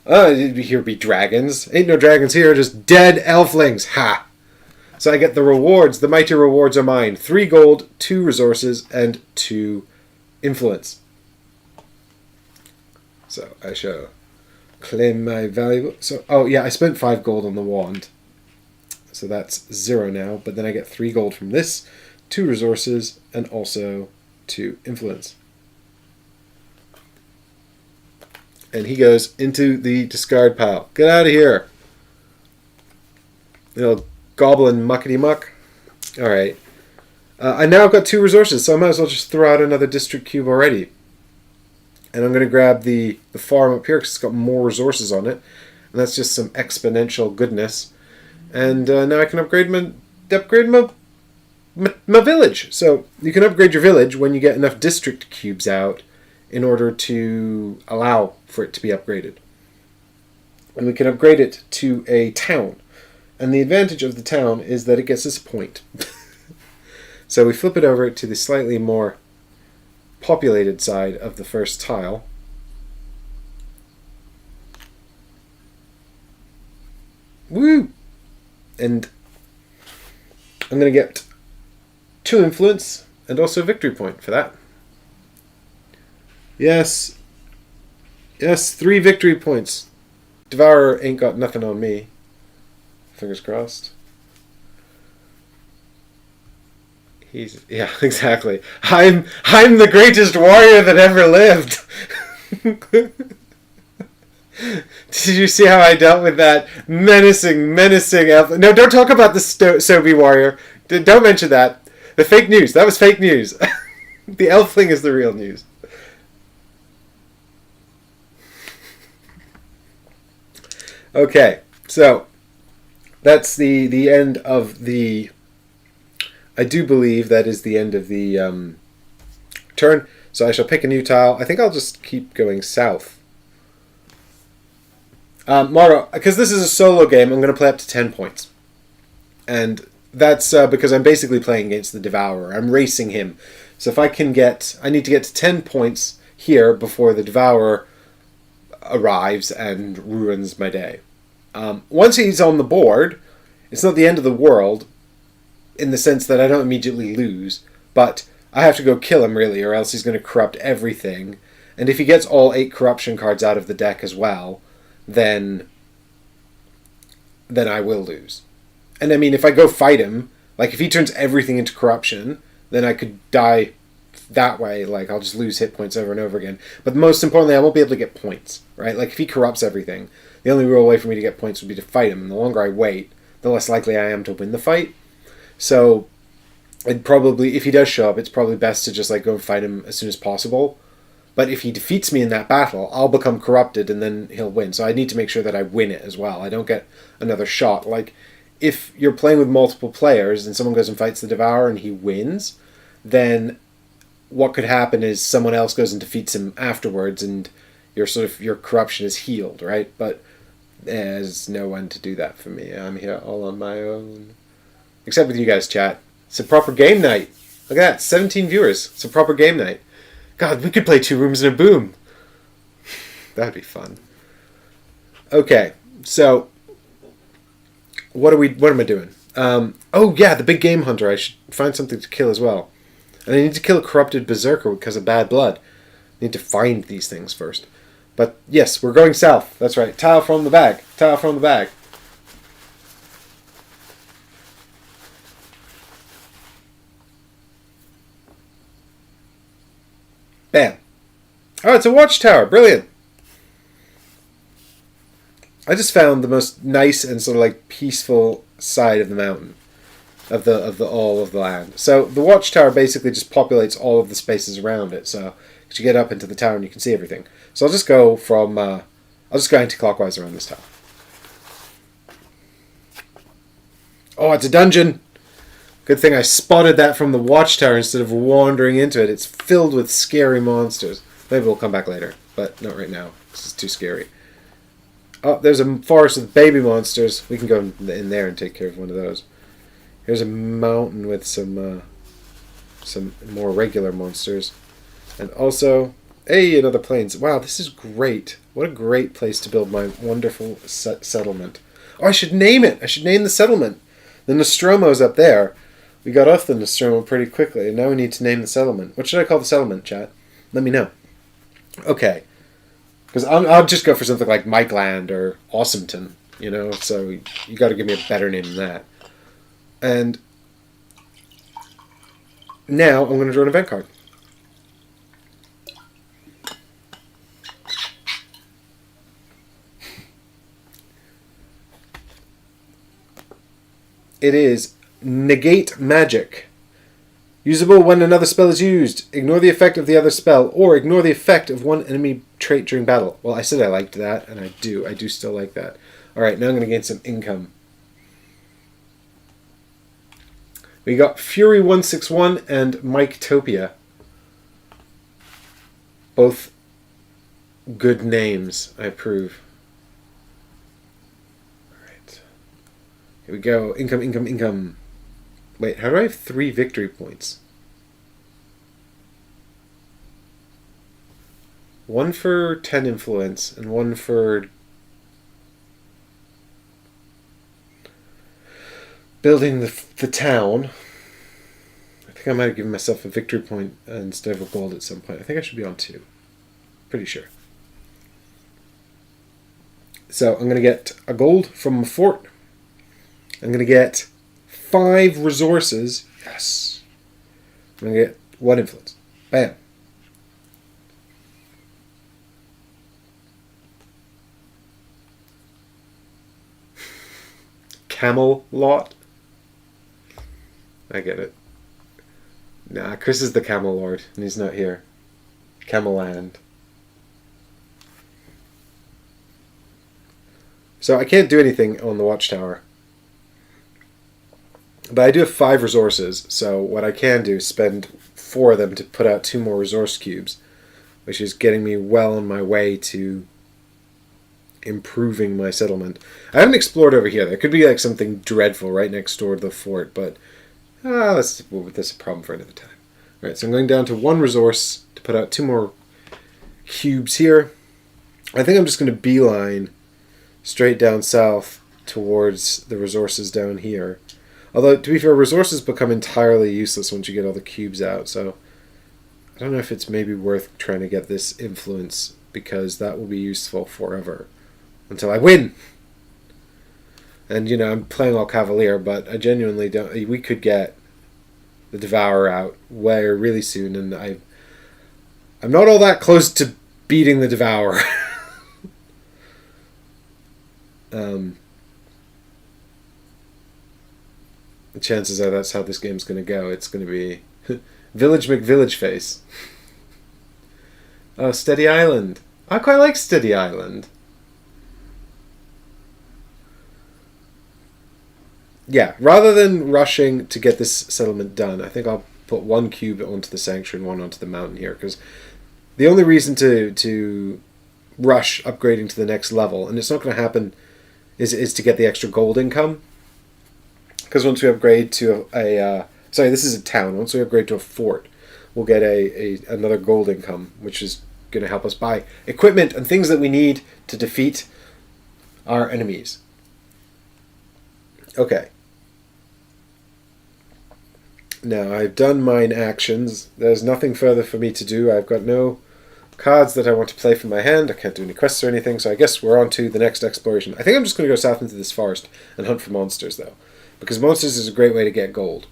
Here be dragons. Ain't no dragons here, just dead elflings. Ha! So I get the rewards. The mighty rewards are mine. 3 gold, 2 resources, and 2 influence. So I shall claim my valuable... So, oh yeah, I spent 5 gold on the wand. So that's 0 now. But then I get 3 gold from this, 2 resources, and also 2 influence. And he goes into the discard pile. Get out of here. Little goblin muckety muck. Alright. I now have got 2 resources, so I might as well just throw out another district cube already. And I'm going to grab the farm up here because it's got more resources on it. And that's just some exponential goodness. And now I can upgrade my village. So you can upgrade your village when you get enough district cubes out in order to allow for it to be upgraded. And we can upgrade it to a town. And the advantage of the town is that it gets us a point. So we flip it over to the slightly more populated side of the first tile. Woo! And I'm going to get 2 influence and also a victory point for that. Yes. Yes, 3 victory points. Devourer ain't got nothing on me. Fingers crossed. Yeah, exactly. I'm the greatest warrior that ever lived. Did you see how I dealt with that menacing elf? No, don't talk about the Sobi warrior. Don't mention that. The fake news. That was fake news. The elfling is the real news. Okay, so that's the end of the... I do believe that is the end of the turn. So I shall pick a new tile. I think I'll just keep going south. Maro, because this is a solo game, I'm going to play up to 10 points. And that's because I'm basically playing against the Devourer. I'm racing him. So if I need to get to 10 points here before the Devourer arrives and ruins my day. Once he's on the board, it's not the end of the world, in the sense that I don't immediately lose, but I have to go kill him, really, or else he's going to corrupt everything. And if he gets all 8 corruption cards out of the deck as well, then I will lose. And I mean, if I go fight him, like if he turns everything into corruption, then I could die that way, like, I'll just lose hit points over and over again. But most importantly, I won't be able to get points, right? Like, if he corrupts everything, the only real way for me to get points would be to fight him. And the longer I wait, the less likely I am to win the fight. So, if he does show up, it's probably best to just, like, go and fight him as soon as possible. But if he defeats me in that battle, I'll become corrupted and then he'll win. So I need to make sure that I win it as well. I don't get another shot. Like, if you're playing with multiple players and someone goes and fights the Devourer and he wins, then what could happen is someone else goes and defeats him afterwards and your corruption is healed, right? But there's no one to do that for me. I'm here all on my own. Except with you guys, chat. It's a proper game night. Look at that, 17 viewers. It's a proper game night. God, we could play Two Rooms and a Boom. That'd be fun. Okay, so what am I doing? Oh yeah, the big game hunter. I should find something to kill as well. And I need to kill a corrupted berserker because of bad blood. I need to find these things first. But yes, we're going south. That's right. Tile from the bag. Tile from the bag. Bam. Oh, it's a watchtower. Brilliant. I just found the most nice and sort of like peaceful side of the mountain, of the land. So the watchtower basically just populates all of the spaces around it. So as you get up into the tower and you can see everything. So I'll just go anti-clockwise around this tower. Oh, it's a dungeon. Good thing I spotted that from the watchtower instead of wandering into it. It's filled with scary monsters. Maybe we'll come back later, but not right now. This is too scary. Oh, there's a forest with baby monsters. We can go in there and take care of one of those. Here's a mountain with some more regular monsters. And also, hey, another plains. Wow, this is great. What a great place to build my wonderful settlement. Oh, I should name it. I should name the settlement. The Nostromo's up there. We got off the Nostromo pretty quickly, and now we need to name the settlement. What should I call the settlement, chat? Let me know. Okay. Because I'll just go for something like Mikeland or Awesometon, you know? So you got to give me a better name than that. And now I'm going to draw an event card. It is Negate Magic. Usable when another spell is used. Ignore the effect of the other spell, or ignore the effect of one enemy trait during battle. Well, I said I liked that, and I do. I do still like that. Alright, now I'm going to gain some income. We got Fury 161 and Mike-topia. Both good names, I approve. Alright. Here we go. Income, income, income. Wait, how do I have 3 victory points? 1 for 10 influence, and 1 for building the town. I think I might have given myself a victory point instead of a gold at some point. I think I should be on 2. Pretty sure. So I'm going to get a gold from a fort. I'm going to get 5 resources. Yes. I'm going to get 1 influence. Bam. Camelot. I get it. Nah, Chris is the Camel Lord, and he's not here. Camelland. So I can't do anything on the watchtower. But I do have 5 resources, so what I can do is spend 4 of them to put out 2 more resource cubes, which is getting me well on my way to improving my settlement. I haven't explored over here. There could be like something dreadful right next door to the fort, but that's a problem for another time. Alright, so I'm going down to 1 resource to put out 2 more cubes here. I think I'm just going to beeline straight down south towards the resources down here. Although, to be fair, resources become entirely useless once you get all the cubes out, so I don't know if it's maybe worth trying to get this influence, because that will be useful forever. Until I win! And, you know, I'm playing all Cavalier, but I genuinely don't... We could get the Devourer out really soon, and I'm not all that close to beating the Devourer. The chances are that's how this game's going to go. It's going to be Village McVillage Face. Oh, Steady Island. I quite like Steady Island. Yeah, rather than rushing to get this settlement done, I think I'll put one cube onto the sanctuary and one onto the mountain here, because the only reason to rush upgrading to the next level, and it's not going to happen, is to get the extra gold income. Because once we upgrade to sorry, this is a town. Once we upgrade to a fort, we'll get another gold income, which is going to help us buy equipment and things that we need to defeat our enemies. Okay. Now, I've done mine actions. There's nothing further for me to do. I've got no cards that I want to play from my hand. I can't do any quests or anything, so I guess we're on to the next exploration. I think I'm just going to go south into this forest and hunt for monsters, though. Because monsters is a great way to get gold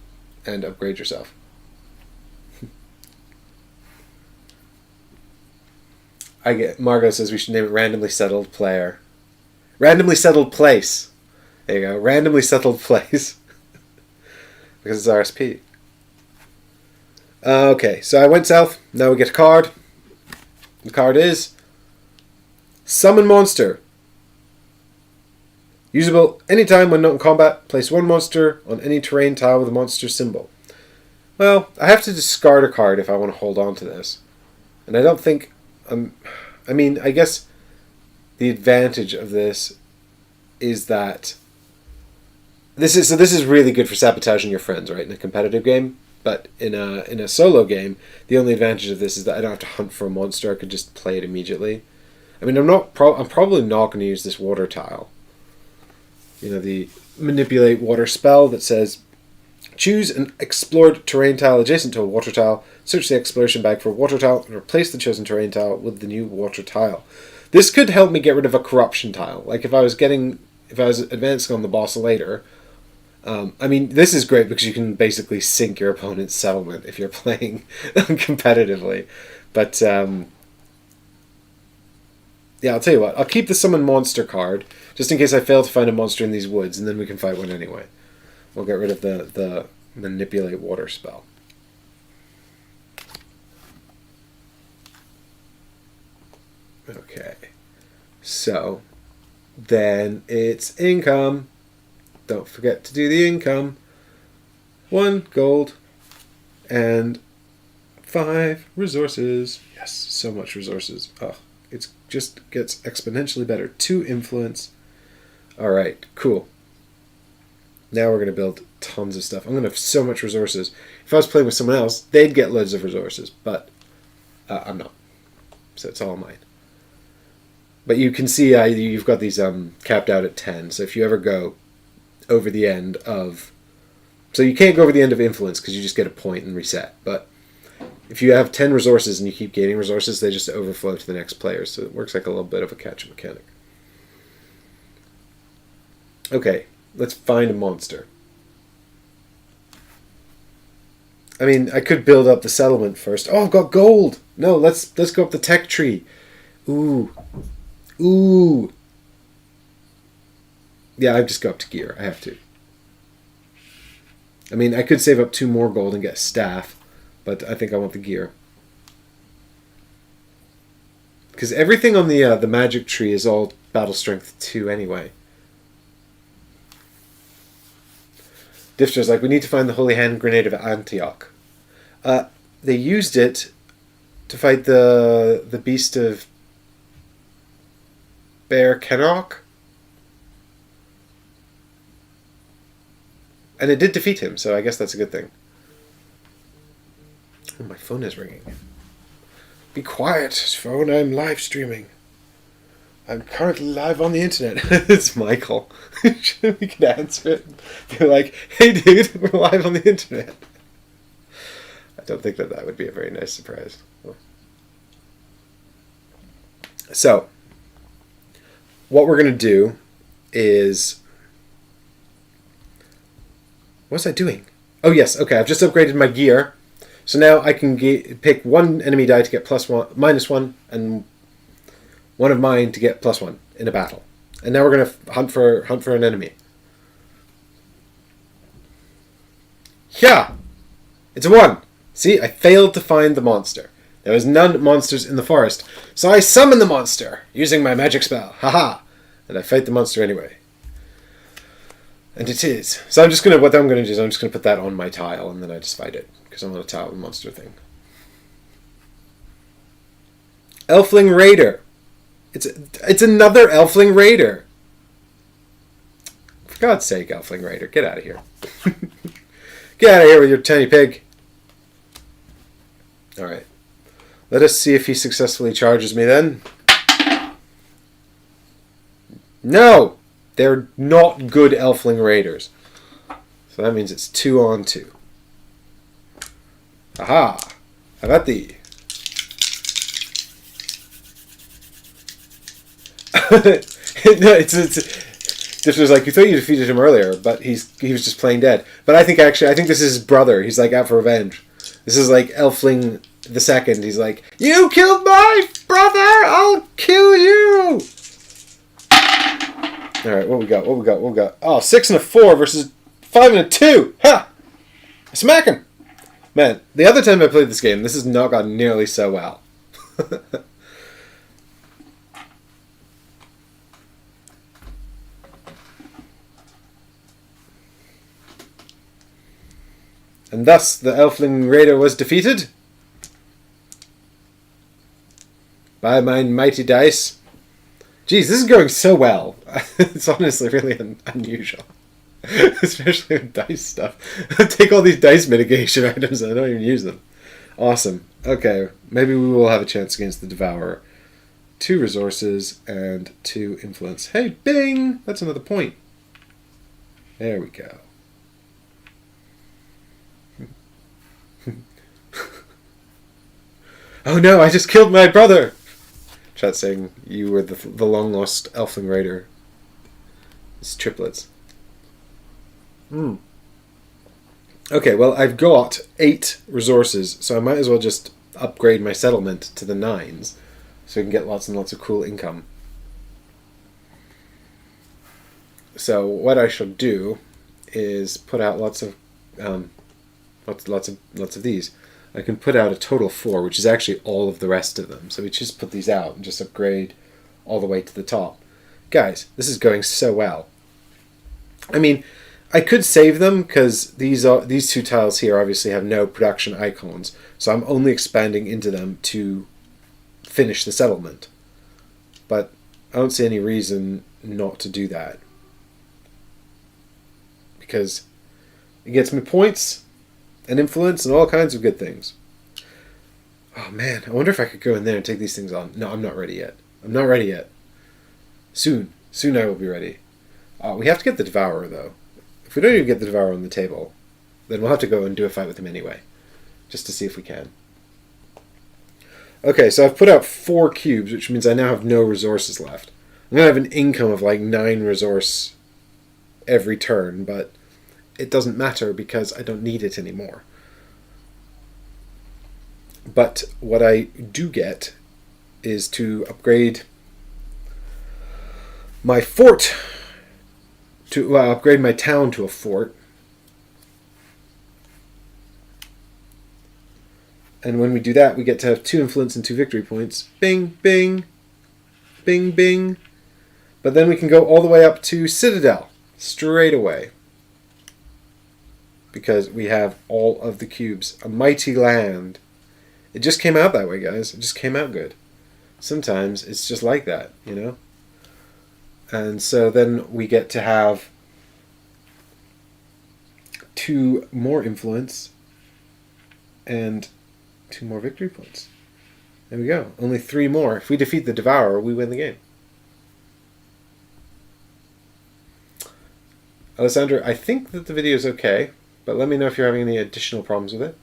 and upgrade yourself. Margot says we should name it Randomly Settled Player. Randomly Settled Place. There you go. Randomly Settled Place. Because it's RSP. Okay, so I went south. Now we get a card. The card is Summon Monster. Usable anytime when not in combat. Place one monster on any terrain tile with a monster symbol. Well, I have to discard a card if I want to hold on to this. And I don't think... I mean, I guess the advantage of this is that... This is really good for sabotaging your friends, right, in a competitive game. But in a solo game, the only advantage of this is that I don't have to hunt for a monster. I could just play it immediately. I mean, I'm probably not going to use this water tile. You know, the manipulate water spell that says, choose an explored terrain tile adjacent to a water tile, search the exploration bag for a water tile, and replace the chosen terrain tile with the new water tile. This could help me get rid of a corruption tile. Like if I was advancing on the boss later, I mean, this is great because you can basically sink your opponent's settlement if you're playing competitively. But, yeah, I'll tell you what. I'll keep the Summon Monster card, just in case I fail to find a monster in these woods, and then we can fight one anyway. We'll get rid of the Manipulate Water spell. Okay. So, then it's income. Don't forget to do the income. 1 gold and 5 resources. Yes, so much resources. Oh, it just gets exponentially better. 2 influence. Alright, cool. Now we're going to build tons of stuff. I'm going to have so much resources. If I was playing with someone else, they'd get loads of resources, but I'm not. So it's all mine. But you can see you've got these capped out at 10. So if you ever go over the end of... So you can't go over the end of influence because you just get a point and reset. But if you have 10 resources and you keep gaining resources, they just overflow to the next player. So it works like a little bit of a catch mechanic. Okay, let's find a monster. I mean, I could build up the settlement first. Oh, I've got gold! No, let's go up the tech tree. Ooh. Ooh. Yeah, I just go up to gear. I have to. I mean, I could save up 2 more gold and get a staff, but I think I want the gear. Because everything on the magic tree is all battle strength 2 anyway. Difter's like, we need to find the Holy Hand Grenade of Antioch. They used it to fight the beast of Bear Kenrock. And it did defeat him, so I guess that's a good thing. Oh, my phone is ringing. Be quiet, phone. I'm live streaming. I'm currently live on the internet. It's Michael. We could answer it. Be like, hey dude, we're live on the internet. I don't think that would be a very nice surprise. So, what we're going to do is... What was I doing? Oh, yes. Okay, I've just upgraded my gear. So now I can pick one enemy die to get -1, and one of mine to get +1 in a battle. And now we're going to hunt for an enemy. Yeah! It's a 1! See, I failed to find the monster. There was none monsters in the forest. So I summon the monster, using my magic spell. Haha! And I fight the monster anyway. And it is. So what I'm going to do is I'm just going to put that on my tile, and then I just fight it. Because I want to tile the monster thing. Elfling Raider. It's another Elfling Raider. For God's sake, Elfling Raider, get out of here. Get out of here with your tiny pig. Alright. Let us see if he successfully charges me then. No! They're not good Elfling Raiders. So that means it's 2 on 2. Aha! How about thee? No, it's this was like, you thought you defeated him earlier, but he was just plain dead. But I think this is his brother. He's like out for revenge. This is like Elfling the Second. He's like, you killed my brother! I'll kill you! Alright, what we got? Oh, 6 and a 4 versus 5 and a 2! Ha! Smack him! Man, the other time I played this game, this has not gone nearly so well. And thus, the Elfling Raider was defeated by my mighty dice. Jeez, this is going so well. It's honestly really unusual. Especially with dice stuff. Take all these dice mitigation items and I don't even use them. Awesome. Okay, maybe we will have a chance against the Devourer. 2 resources and 2 influence. Hey, bing! That's another point. There we go. Oh no, I just killed my brother! Chat saying you were the long-lost Elfling Raider. It's triplets. Okay, well, I've got 8 resources, so I might as well just upgrade my settlement to the 9s, so we can get lots and lots of cool income. So what I shall do is put out lots of these. I can put out a total of 4, which is actually all of the rest of them. So we just put these out and just upgrade all the way to the top. Guys, this is going so well. I mean, I could save them because these 2 tiles here obviously have no production icons. So I'm only expanding into them to finish the settlement. But I don't see any reason not to do that. Because it gets me points and influence and all kinds of good things. Oh man, I wonder if I could go in there and take these things on. No, I'm not ready yet. I'm not ready yet. Soon I will be ready. We have to get the Devourer though. If we don't even get the Devourer on the table, then we'll have to go and do a fight with him anyway. Just to see if we can. Okay, so I've put out 4 cubes, which means I now have no resources left. I'm going to have an income of like 9 resource every turn, but it doesn't matter because I don't need it anymore. But what I do get is to upgrade my fort to upgrade my town to a fort. And when we do that, we get to have 2 influence and 2 victory points. Bing, bing, bing, bing. But then we can go all the way up to Citadel straight away. Because we have all of the cubes. A mighty land. It just came out that way, guys. It just came out good. Sometimes it's just like that, you know? And so then we get to have 2 more influence and 2 more victory points. There we go. Only 3 more. If we defeat the Devourer, we win the game. Alessandra, I think that the video is okay, but let me know if you're having any additional problems with it.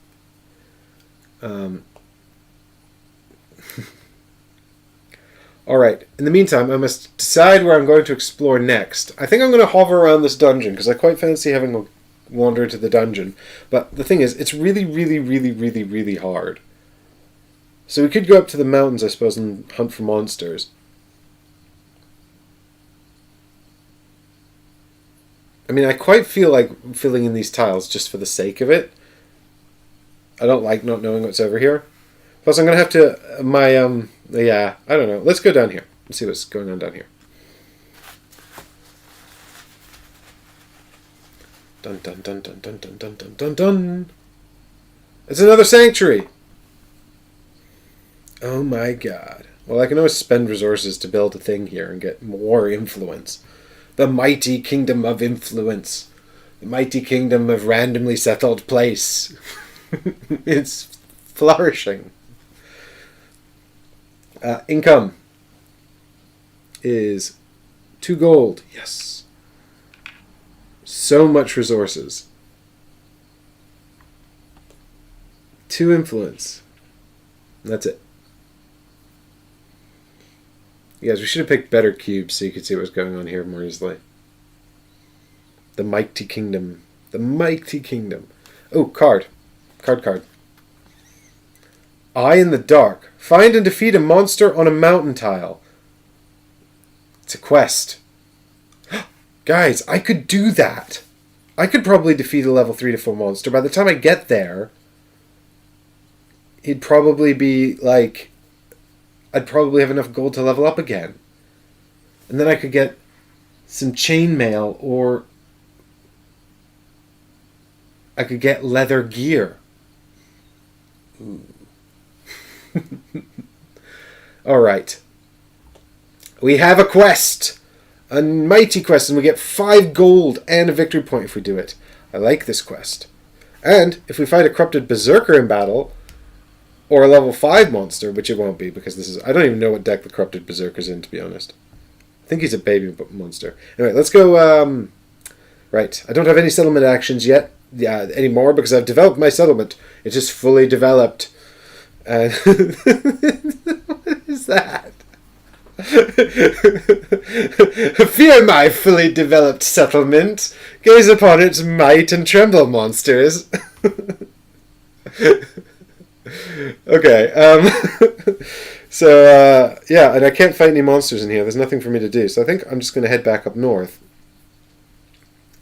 Alright, in the meantime, I must decide where I'm going to explore next. I think I'm going to hover around this dungeon, because I quite fancy having wander into the dungeon. But the thing is, it's really, really, really, really, really hard. So we could go up to the mountains, I suppose, and hunt for monsters. I mean, I quite feel like filling in these tiles just for the sake of it. I don't like not knowing what's over here. Plus, I'm going to have to... yeah, I don't know. Let's go down here and see what's going on down here. Dun dun dun dun dun dun dun dun dun dun. It's another sanctuary! Oh my god. Well, I can always spend resources to build a thing here and get more influence. The mighty kingdom of influence. The mighty kingdom of randomly settled place. It's flourishing. Income is 2 gold. Yes. So much resources. 2 influence. And that's it. You guys, we should have picked better cubes so you could see what was going on here more easily. The mighty kingdom. The mighty kingdom. Oh, card. Card. Eye in the dark. Find and defeat a monster on a mountain tile. It's a quest. Guys, I could do that. I could probably defeat a level 3 to 4 monster. By the time I get there, he'd probably be like... I'd probably have enough gold to level up again. And then I could get some chainmail, or I could get leather gear. Ooh. Alright. We have a quest. A mighty quest, and we get 5 gold and a victory point if we do it. I like this quest. And if we fight a corrupted berserker in battle, or a level 5 monster, which it won't be, because this is... I don't even know what deck the corrupted berserker's in, to be honest. I think he's a baby monster. Anyway, let's go... Right, I don't have any settlement actions yet, anymore, because I've developed my settlement. It's just fully developed. And... what is that? Fear my fully developed settlement. Gaze upon its might and tremble, monsters. Okay, so, yeah, and I can't fight any monsters in here. There's nothing for me to do. So I think I'm just going to head back up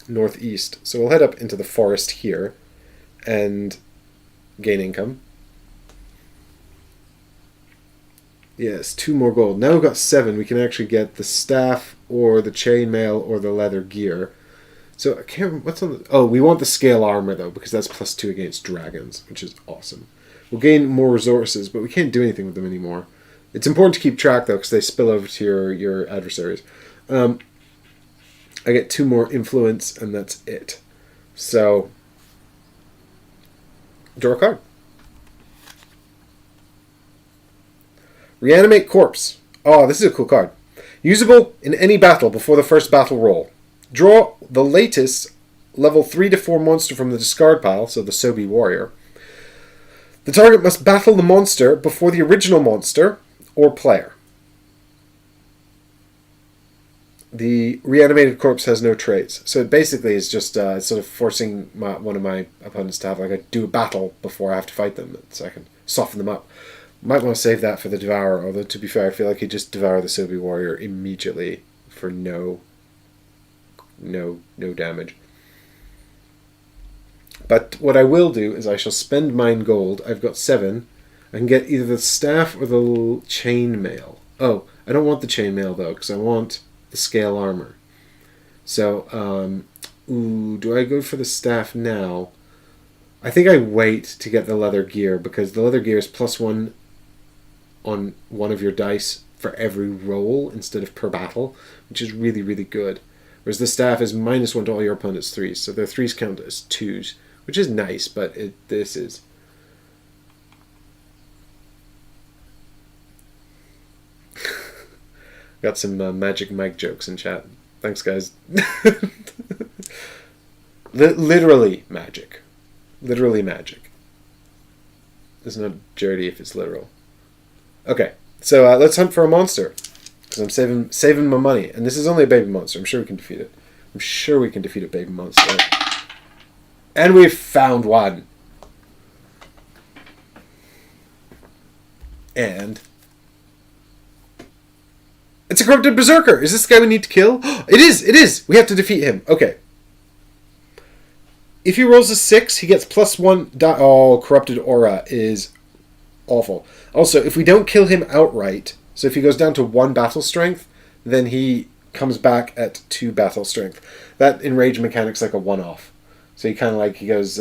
northeast. So we'll head up into the forest here and gain income. Yes, 2 more gold. Now we've got 7. We can actually get the staff or the chainmail or the leather gear. So I can't remember, what's on the... Oh, we want the scale armor, though, because that's +2 against dragons, which is awesome. We'll gain more resources, but we can't do anything with them anymore. It's important to keep track, though, because they spill over to your adversaries. I get 2 more influence, and that's it. So, draw a card. Reanimate Corpse. Oh, this is a cool card. Usable in any battle before the first battle roll. Draw the latest level 3 to 4 monster from the discard pile, so the Sobi Warrior. The target must battle the monster before the original monster or player. The reanimated corpse has no traits, so it basically is just sort of forcing one of my opponents to have do a battle before I have to fight them, so I can soften them up. Might want to save that for the Devourer, although to be fair, I feel like he'd just devour the Sobi Warrior immediately for no damage. But what I will do is I shall spend mine gold. I've got 7. I can get either the staff or the chainmail. Oh, I don't want the chainmail though, because I want the scale armor. So, do I go for the staff now? I think I wait to get the leather gear, because the leather gear is +1 on one of your dice for every roll instead of per battle, which is really, really good. Whereas the staff is -1 to all your opponent's 3s, so their 3s count as 2s, which is nice, but this is... Got some Magic Mike jokes in chat. Thanks, guys. Literally magic. Literally magic. It's not dirty if it's literal. Okay, so let's hunt for a monster. Because I'm saving my money. And this is only a baby monster. I'm sure we can defeat it. I'm sure we can defeat a baby monster. And we've found one. And it's a corrupted berserker. Is this the guy we need to kill? It is. It is. We have to defeat him. Okay. If he rolls a 6, he gets +1 die. Oh, corrupted aura is awful. Also, if we don't kill him outright, so if he goes down to 1 battle strength, then he comes back at 2 battle strength. That in rage mechanic's like a one-off. So he kind of like, he goes,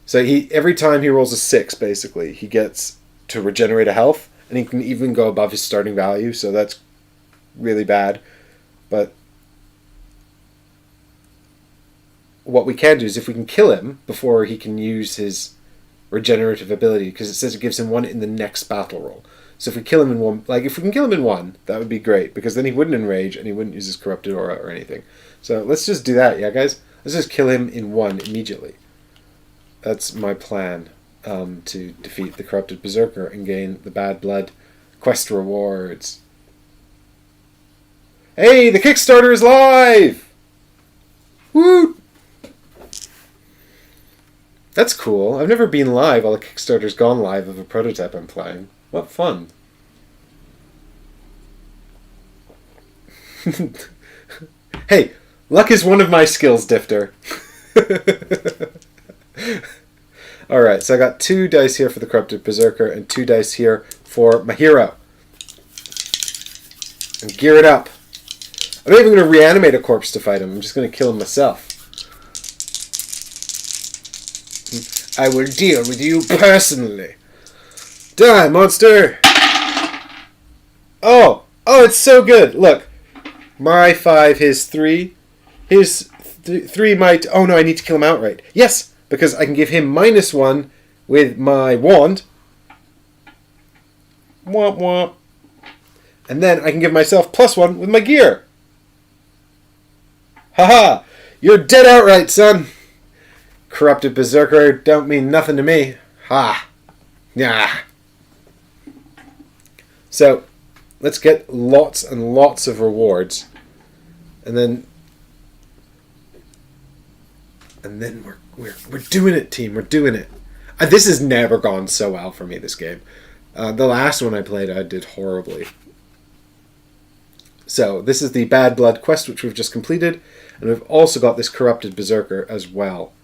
so he, every time he rolls a 6, basically, he gets to regenerate a health, and he can even go above his starting value, so that's really bad. But what we can do is if we can kill him before he can use his regenerative ability, because it says it gives him 1 in the next battle roll. So if we kill him in 1, like if we can kill him in 1, that would be great, because then he wouldn't enrage and he wouldn't use his corrupted aura or anything. So let's just do that, yeah guys? Let's just kill him in 1 immediately. That's my plan, to defeat the corrupted berserker and gain the bad blood quest rewards. Hey, the Kickstarter is live! Woo! That's cool. I've never been live while the Kickstarter's gone live of a prototype I'm playing. What fun. Hey, luck is one of my skills, Difter. Alright, so I got 2 dice here for the corrupted berserker and 2 dice here for my hero. And gear it up. I'm not even going to reanimate a corpse to fight him. I'm just going to kill him myself. I will deal with you personally. Die, monster! Oh! Oh, it's so good! Look. My 5, his 3. His 3 might... Oh no, I need to kill him outright. Yes! Because I can give him -1 with my wand. Womp womp. And then I can give myself +1 with my gear. Haha! You're dead outright, son! Corrupted berserker don't mean nothing to me. Ha! Nah. So, let's get lots and lots of rewards. And then we're doing it, team. We're doing it. This has never gone so well for me, this game. The last one I played, I did horribly. So, this is the Bad Blood quest, which we've just completed. And we've also got this Corrupted Berserker as well.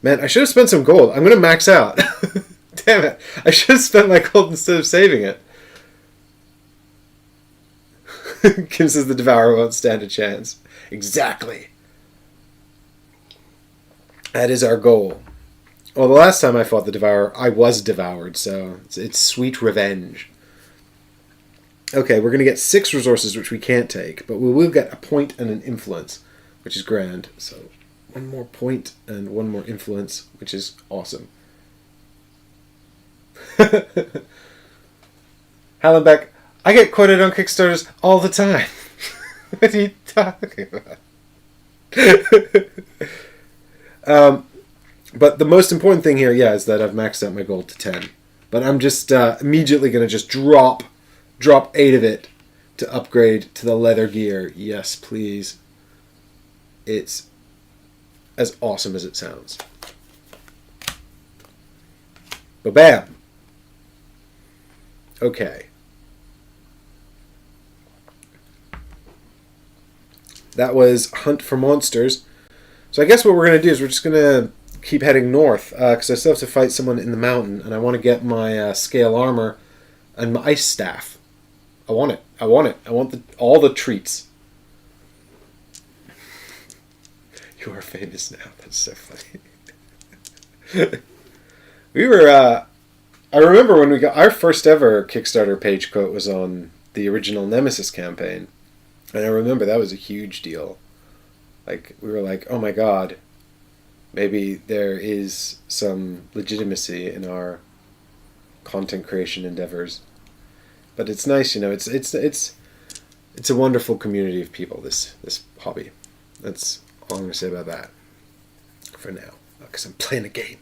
Man, I should have spent some gold. I'm going to max out. Damn it. I should have spent my gold instead of saving it. Kim says the Devourer won't stand a chance. Exactly. That is our goal. Well, the last time I fought the Devourer, I was devoured, so it's sweet revenge. Okay, we're going to get 6 resources, which we can't take, but we will get a point and an influence, which is grand. So 1 more point and 1 more influence, which is awesome. Hallenbeck, I get quoted on Kickstarters all the time. What are you talking about? But the most important thing here, yeah, is that I've maxed out my gold to 10. But I'm just immediately going to just drop 8 of it to upgrade to the leather gear. Yes, please. It's as awesome as it sounds. Ba-bam. Okay. That was Hunt for Monsters. So I guess what we're going to do is we're just going to keep heading north, because I still have to fight someone in the mountain, and I want to get my scale armor and my ice staff. I want it. I want it. I want all the treats. You are famous now. That's so funny. We were... I remember when we got... Our first ever Kickstarter page quote was on the original Nemesis campaign. And I remember that was a huge deal. Like, we were like, oh my god, maybe there is some legitimacy in our content creation endeavors. But it's nice, you know, it's a wonderful community of people, this hobby. That's all I'm going to say about that for now. Because I'm playing a game.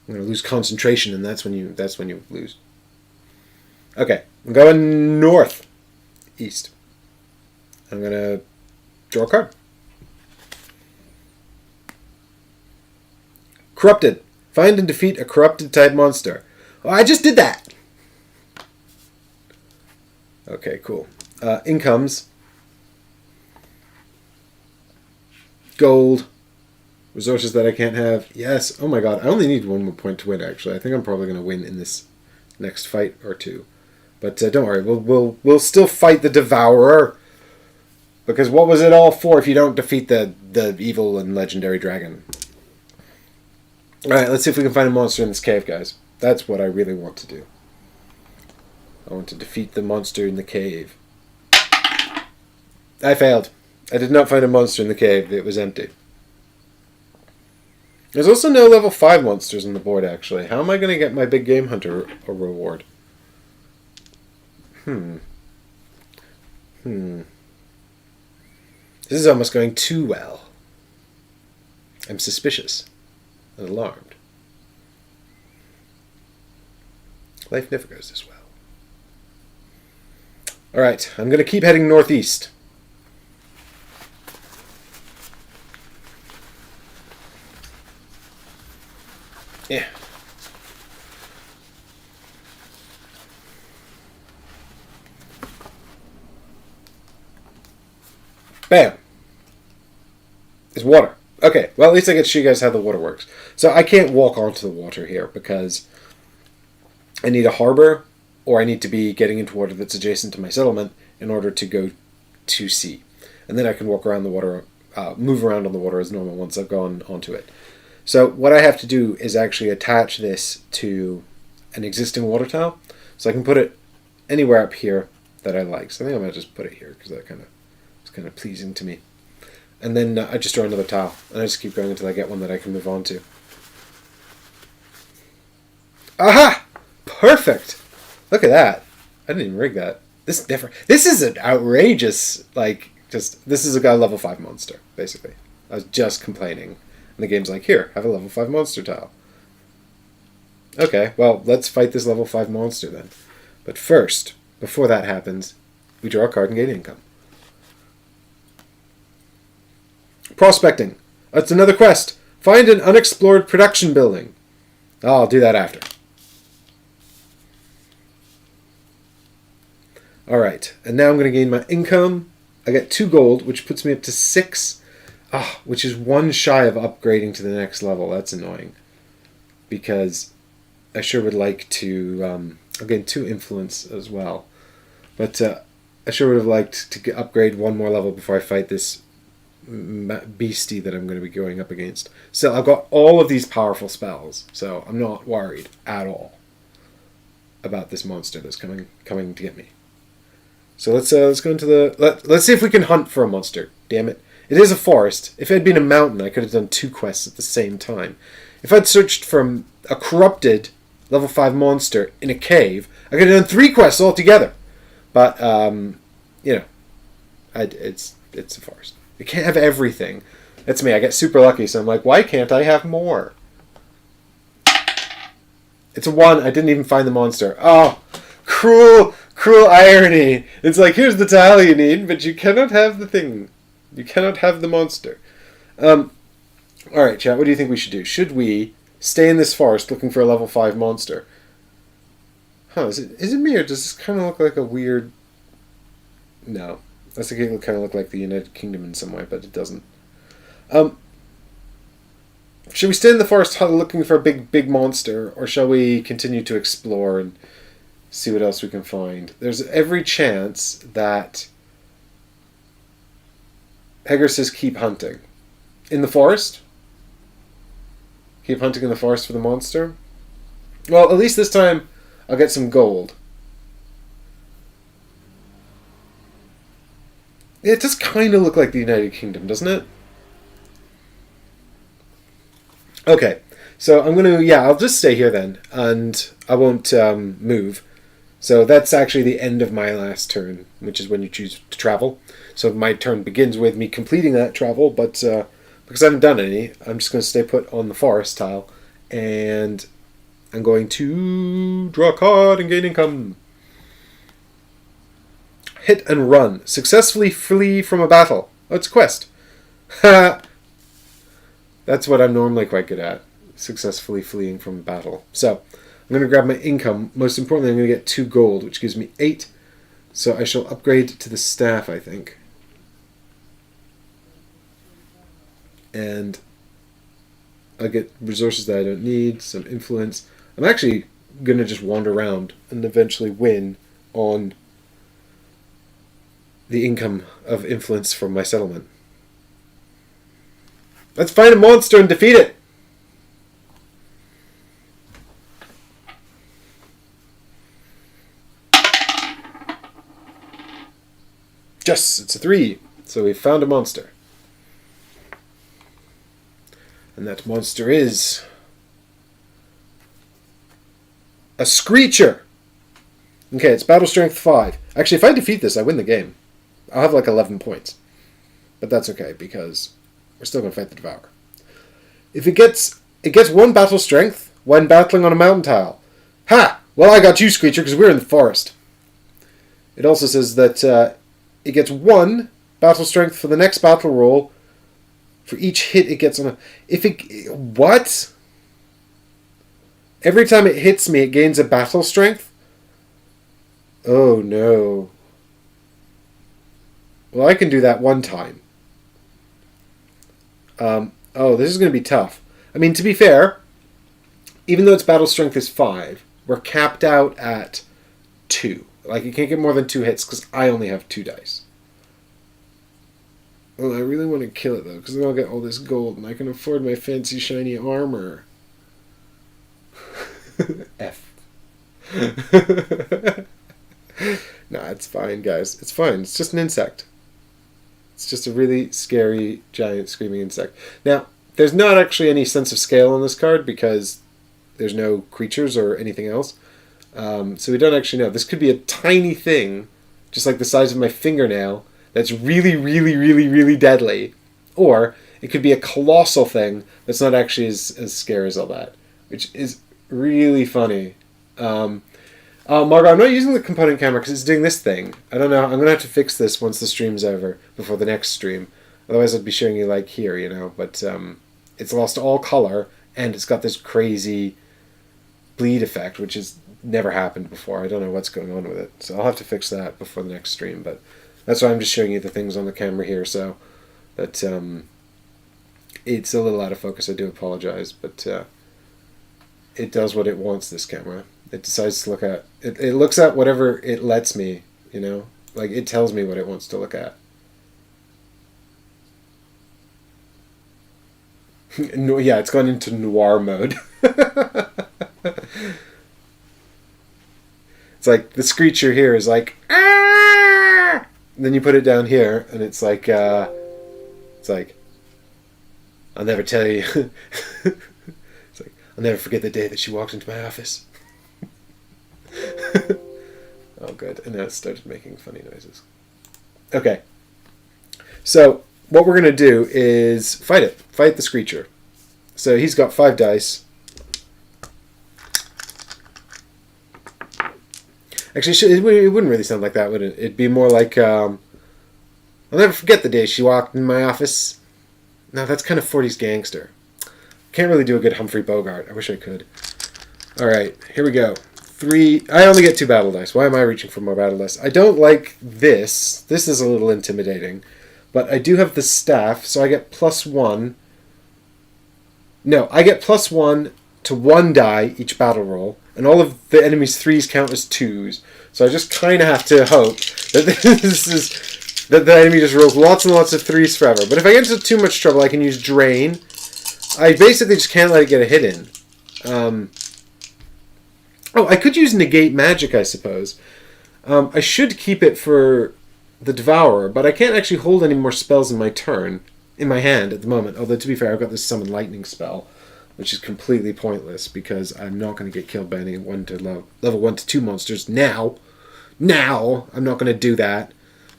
I'm going to lose concentration, and that's when you lose. Okay, I'm going north. East. I'm going to draw a card. Corrupted. Find and defeat a corrupted type monster. Oh, I just did that. Okay, cool. Incomes. Gold. Resources that I can't have. Yes. Oh my god. I only need one more point to win, actually. I think I'm probably going to win in this next fight or two. But don't worry. We'll still fight the Devourer. Because what was it all for if you don't defeat the evil and legendary dragon? Alright, let's see if we can find a monster in this cave, guys. That's what I really want to do. I want to defeat the monster in the cave. I failed. I did not find a monster in the cave. It was empty. There's also no level 5 monsters on the board, actually. How am I going to get my big game hunter a reward? This is almost going too well. I'm suspicious and alarmed. Life never goes this well. Alright, I'm going to keep heading northeast. Yeah. Bam. It's water. Okay, well at least I get to show you guys how the water works. So I can't walk onto the water here because I need a harbor or I need to be getting into water that's adjacent to my settlement in order to go to sea. And then I can walk around the water, move around on the water as normal once I've gone onto it. So what I have to do is actually attach this to an existing water tile. So I can put it anywhere up here that I like. So I think I'm going to just put it here because that it's kind of pleasing to me. And then I just draw another tile. And I just keep going until I get one that I can move on to. Aha! Perfect! Look at that. I didn't even rig that. This is different. This is an outrageous, this is a guy level 5 monster, basically. I was just complaining. And the game's like, here, have a level 5 monster tile. Okay, well, let's fight this level 5 monster then. But first, before that happens, we draw a card and gain income. Prospecting. That's another quest. Find an unexplored production building. I'll do that after. Alright, and now I'm going to gain my income. I get 2 gold, which puts me up to 6, which is 1 shy of upgrading to the next level. That's annoying. Because I sure would like to, I'll gain 2 influence as well. But I sure would have liked to upgrade 1 more level before I fight this beastie that I'm going to be going up against. So I've got all of these powerful spells, so I'm not worried at all about this monster that's coming to get me. So let's go into the... Let's see if we can hunt for a monster. Damn it. It is a forest. If it had been a mountain, I could have done 2 quests at the same time. If I'd searched for a corrupted level 5 monster in a cave, I could have done 3 quests altogether. But, you know, it's a forest. You can't have everything. That's me. I get super lucky, so I'm like, why can't I have more? It's a 1. I didn't even find the monster. Oh, cruel irony. It's like, here's the tile you need, but you cannot have the thing. You cannot have the monster. Alright, chat, what do you think we should do? Should we stay in this forest looking for a level 5 monster? Huh, is it me, or does this kind of look like a weird... No. I think it kind of look like the United Kingdom in some way, but it doesn't. Should we stay in the forest looking for a big monster, or shall we continue to explore and see what else we can find? There's every chance that Hager says keep hunting. In the forest? Keep hunting in the forest for the monster? Well, at least this time I'll get some gold. It does kind of look like the United Kingdom, doesn't it? Okay, so I'm going to, I'll just stay here then, and I won't move. So that's actually the end of my last turn, which is when you choose to travel. So my turn begins with me completing that travel, but because I haven't done any, I'm just going to stay put on the forest tile, and I'm going to draw a card and gain income. Hit and run. Successfully flee from a battle. Oh, it's a quest. That's what I'm normally quite good at. successfully fleeing from battle. So I'm going to grab my income. Most importantly, I'm going to get 2 gold, which gives me 8. So I shall upgrade to the staff, I think. And I get resources that I don't need, some influence. I'm actually going to just wander around and eventually win on the income of influence from my settlement. Let's find a monster and defeat it! Yes, it's a 3. So we've found a monster. And that monster is a Screecher. Okay, it's battle strength 5. Actually, if I defeat this, I win the game. I'll have like 11 points. But that's okay, because we're still going to fight the Devourer. If it gets 1 battle strength when battling on a mountain tile. Ha! Well, I got you, Screecher, because we're in the forest. It also says that it gets 1 battle strength for the next battle roll for each hit it gets on a... What? Every time it hits me, it gains a battle strength? Oh, no. Well, I can do that 1 time. Oh, this is going to be tough. I mean, to be fair, even though its battle strength is 5, we're capped out at 2. Like, you can't get more than 2 hits because I only have 2 dice. Well, I really want to kill it, though, because then I'll get all this gold, and I can afford my fancy, shiny armor. F. Nah, it's fine, guys. It's fine. It's just an insect. It's just a really scary, giant, screaming insect. Now, there's not actually any sense of scale on this card, because there's no creatures or anything else. So we don't actually know. This could be a tiny thing, just like the size of my fingernail, that's really, really, really, really deadly. Or it could be a colossal thing that's not actually as scary as all that, which is really funny. Margot, I'm not using the component camera because it's doing this thing. I don't know. I'm going to have to fix this once the stream's over, before the next stream. Otherwise I'd be showing you like here, you know. But it's lost all color, and it's got this crazy bleed effect, which has never happened before. I don't know what's going on with it. So I'll have to fix that before the next stream. But that's why I'm just showing you the things on the camera here, so that it's a little out of focus. I do apologize, but it does what it wants, this camera. It decides to look at... It looks at whatever it lets me, you know? Like, it tells me what it wants to look at. No, yeah, it's gone into noir mode. It's like, the Screecher here is like... Ah! And then you put it down here, and it's like... I'll never tell you. It's like, I'll never forget the day that she walked into my office. Oh, good. And now it started making funny noises. Okay. So, what we're going to do is fight it. Fight the Screecher. So, he's got 5 dice. Actually, it wouldn't really sound like that, would it? It'd be more like, I'll never forget the day she walked in my office. No, that's kind of 40s gangster. Can't really do a good Humphrey Bogart. I wish I could. Alright, here we go. 3... I only get 2 battle dice. Why am I reaching for more battle dice? I don't like this. This is a little intimidating. But I do have the staff, so I get +1. No, I get +1 to 1 die each battle roll. And all of the enemy's 3s count as 2s. So I just kind of have to hope that that the enemy just rolls lots and lots of 3s forever. But if I get into too much trouble, I can use Drain. I basically just can't let it get a hit in. Oh, I could use Negate Magic, I suppose. I should keep it for the Devourer, but I can't actually hold any more spells in my turn, in my hand at the moment. Although, to be fair, I've got this Summon Lightning spell, which is completely pointless because I'm not going to get killed by any level 1 to 2 monsters now. Now! I'm not going to do that.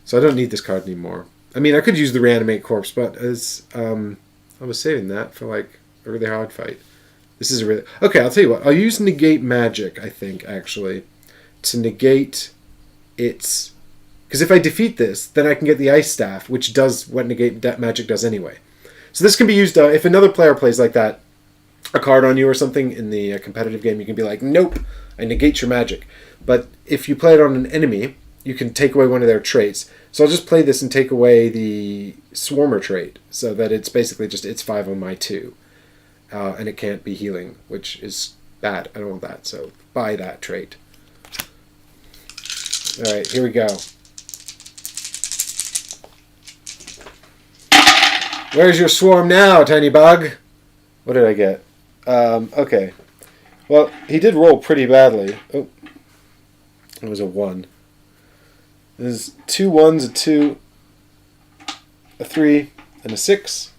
So I don't need this card anymore. I mean, I could use the Reanimate Corpse, but as I was saving that for like a really hard fight. This is a really... Okay, I'll tell you what. I'll use Negate Magic, I think, actually, to negate its... Because if I defeat this, then I can get the Ice Staff, which does what Negate Magic does anyway. So this can be used... if another player plays like that, a card on you or something in the competitive game, you can be like, nope, I negate your magic. But if you play it on an enemy, you can take away one of their traits. So I'll just play this and take away the Swarmer trait, so that it's basically just it's 5 on my 2. And it can't be healing, which is bad. I don't want that, so buy that trait. Alright, here we go. Where's your swarm now, tiny bug? What did I get? Okay. Well, he did roll pretty badly. Oh. It was a 1. There's 2 1s, a 2, a 3, and a 6.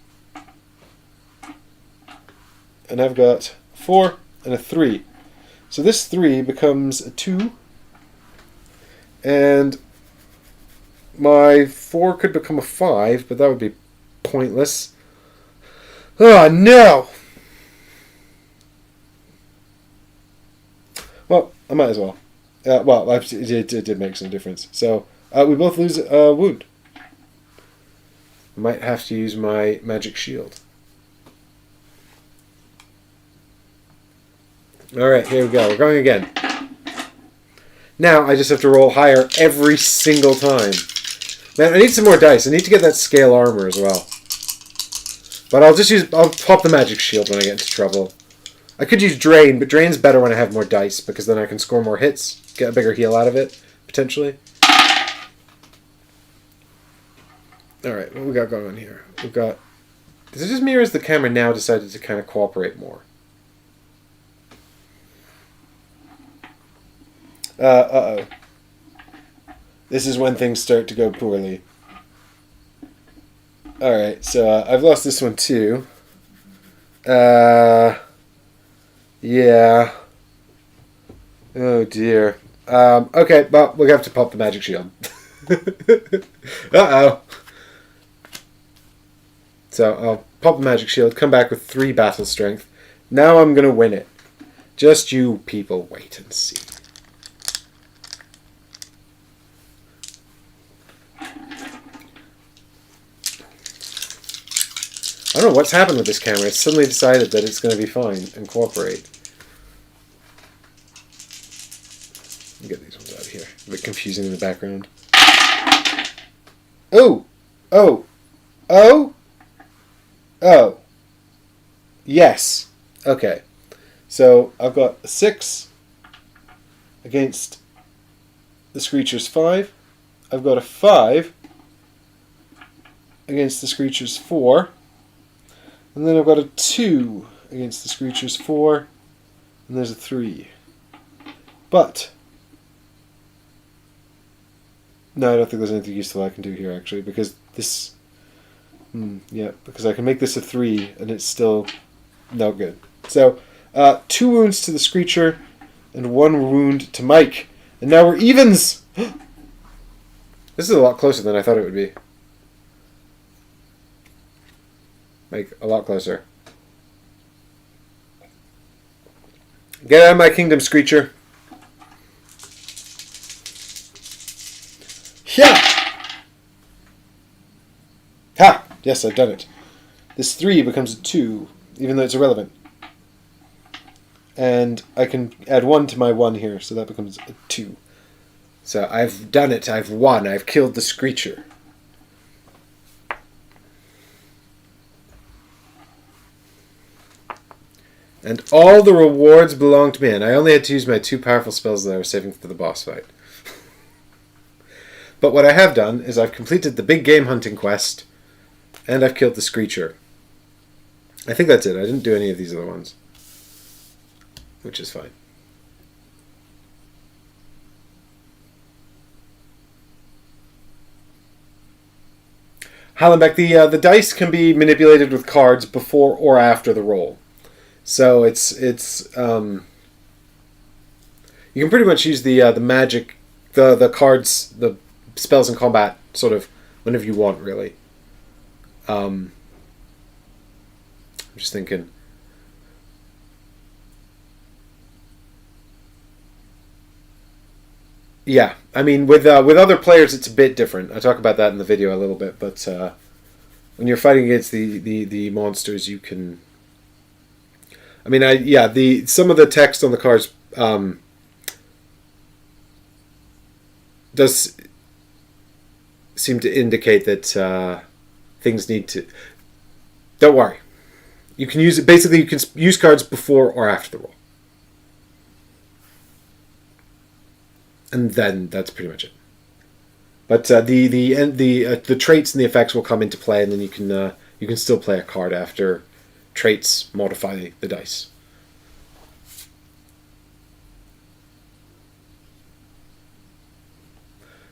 And I've got 4 and a 3. So this 3 becomes a 2. And my 4 could become a 5, but that would be pointless. Oh, no! Well, I might as well. Well, it did make some difference. So, we both lose a wound. I might have to use my magic shield. Alright, here we go. We're going again. Now, I just have to roll higher every single time. Man, I need some more dice. I need to get that scale armor as well. But I'll pop the magic shield when I get into trouble. I could use Drain, but Drain's better when I have more dice, because then I can score more hits, get a bigger heal out of it, potentially. Alright, what we got going on here? We've got... Is it just me, or has the camera now decided to kind of cooperate more? Uh-oh. This is when things start to go poorly. Alright, so I've lost this one too. Yeah. Oh dear. Okay, well, we'll have to pop the magic shield. Uh-oh. So I'll pop the magic shield, come back with 3 battle strength. Now I'm going to win it. Just you people wait and see. I don't know what's happened with this camera. It's suddenly decided that it's going to be fine and cooperate. Let me get these ones out of here. A bit confusing in the background. Oh! Oh! Oh! Oh. Yes. Okay. So I've got a 6 against the Screecher's 5. I've got a 5 against the Screecher's 4. And then I've got a 2 against the Screecher's 4. And there's a 3. But no, I don't think there's anything useful I can do here, actually, because this... yeah, because I can make this a 3, and it's still no good. So, 2 wounds to the Screecher, and 1 wound to Mike. And now we're evens! This is a lot closer than I thought it would be. Like, a lot closer. Get out of my kingdom, Screecher. Yeah! Ha! Yes, I've done it. This 3 becomes a 2, even though it's irrelevant. And I can add 1 to my 1 here, so that becomes a 2. So I've done it. I've won. I've killed the Screecher. And all the rewards belong to me. And I only had to use my 2 powerful spells that I was saving for the boss fight. But what I have done is I've completed the big game hunting quest, and I've killed the Screecher. I think that's it. I didn't do any of these other ones, which is fine. Hallenbeck, the dice can be manipulated with cards before or after the roll. So it's you can pretty much use the magic, the cards, the spells in combat sort of whenever you want, really. I'm just thinking. Yeah, I mean with other players it's a bit different. I talk about that in the video a little bit, but when you're fighting against the monsters, you can I mean, some of the text on the cards does seem to indicate that things need to. Don't worry. You can use it. Basically, you can use cards before or after the roll, and then that's pretty much it. But the traits and the effects will come into play, and then you can still play a card after traits modify the dice.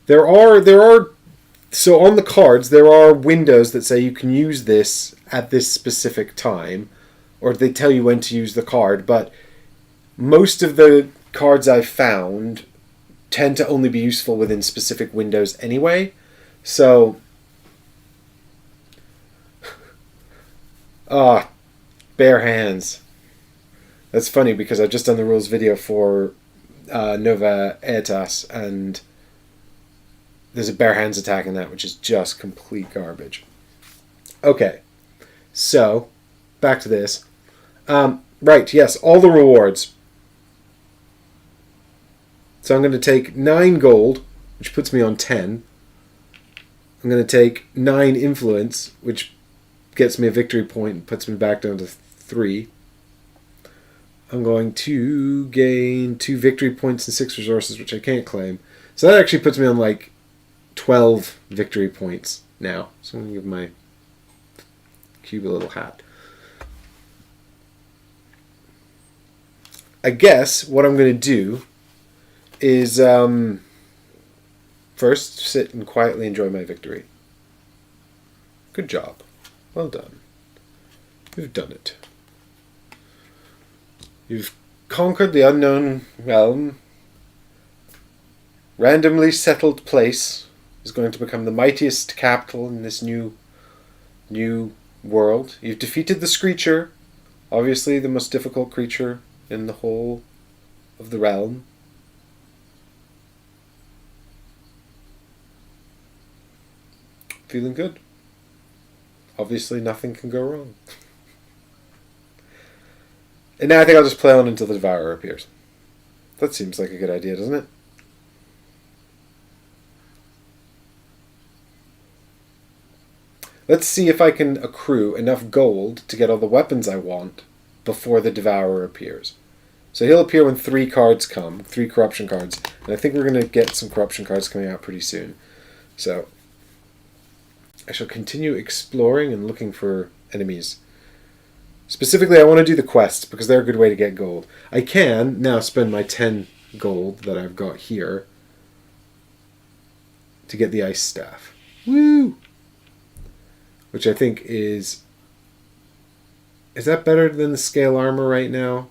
There are so on the cards there are windows that say you can use this at this specific time, or they tell you when to use the card, but most of the cards I've found tend to only be useful within specific windows anyway. So bare hands. That's funny because I've just done the rules video for Nova Aetas, and there's a bare hands attack in that, which is just complete garbage. Okay, so back to this. Right, yes, all the rewards. So I'm going to take 9 gold, which puts me on 10. I'm going to take 9 influence, which gets me a victory point and puts me back down to 3. I'm going to gain 2 victory points and 6 resources, which I can't claim. So that actually puts me on like 12 victory points now. So I'm going to give my cube a little hat. I guess what I'm going to do is first sit and quietly enjoy my victory. Good job. Well done. You've done it. You've conquered the unknown realm. Randomly settled place is going to become the mightiest capital in this new world. You've defeated the Screecher, obviously the most difficult creature in the whole of the realm. Feeling good. Obviously nothing can go wrong. And now I think I'll just play on until the Devourer appears. That seems like a good idea, doesn't it? Let's see if I can accrue enough gold to get all the weapons I want before the Devourer appears. So he'll appear when 3 cards come, 3 corruption cards. And I think we're going to get some corruption cards coming out pretty soon. So I shall continue exploring and looking for enemies. Specifically, I want to do the quests because they're a good way to get gold. I can now spend my 10 gold that I've got here to get the ice staff. Woo! Which I think is... Is that better than the scale armor right now?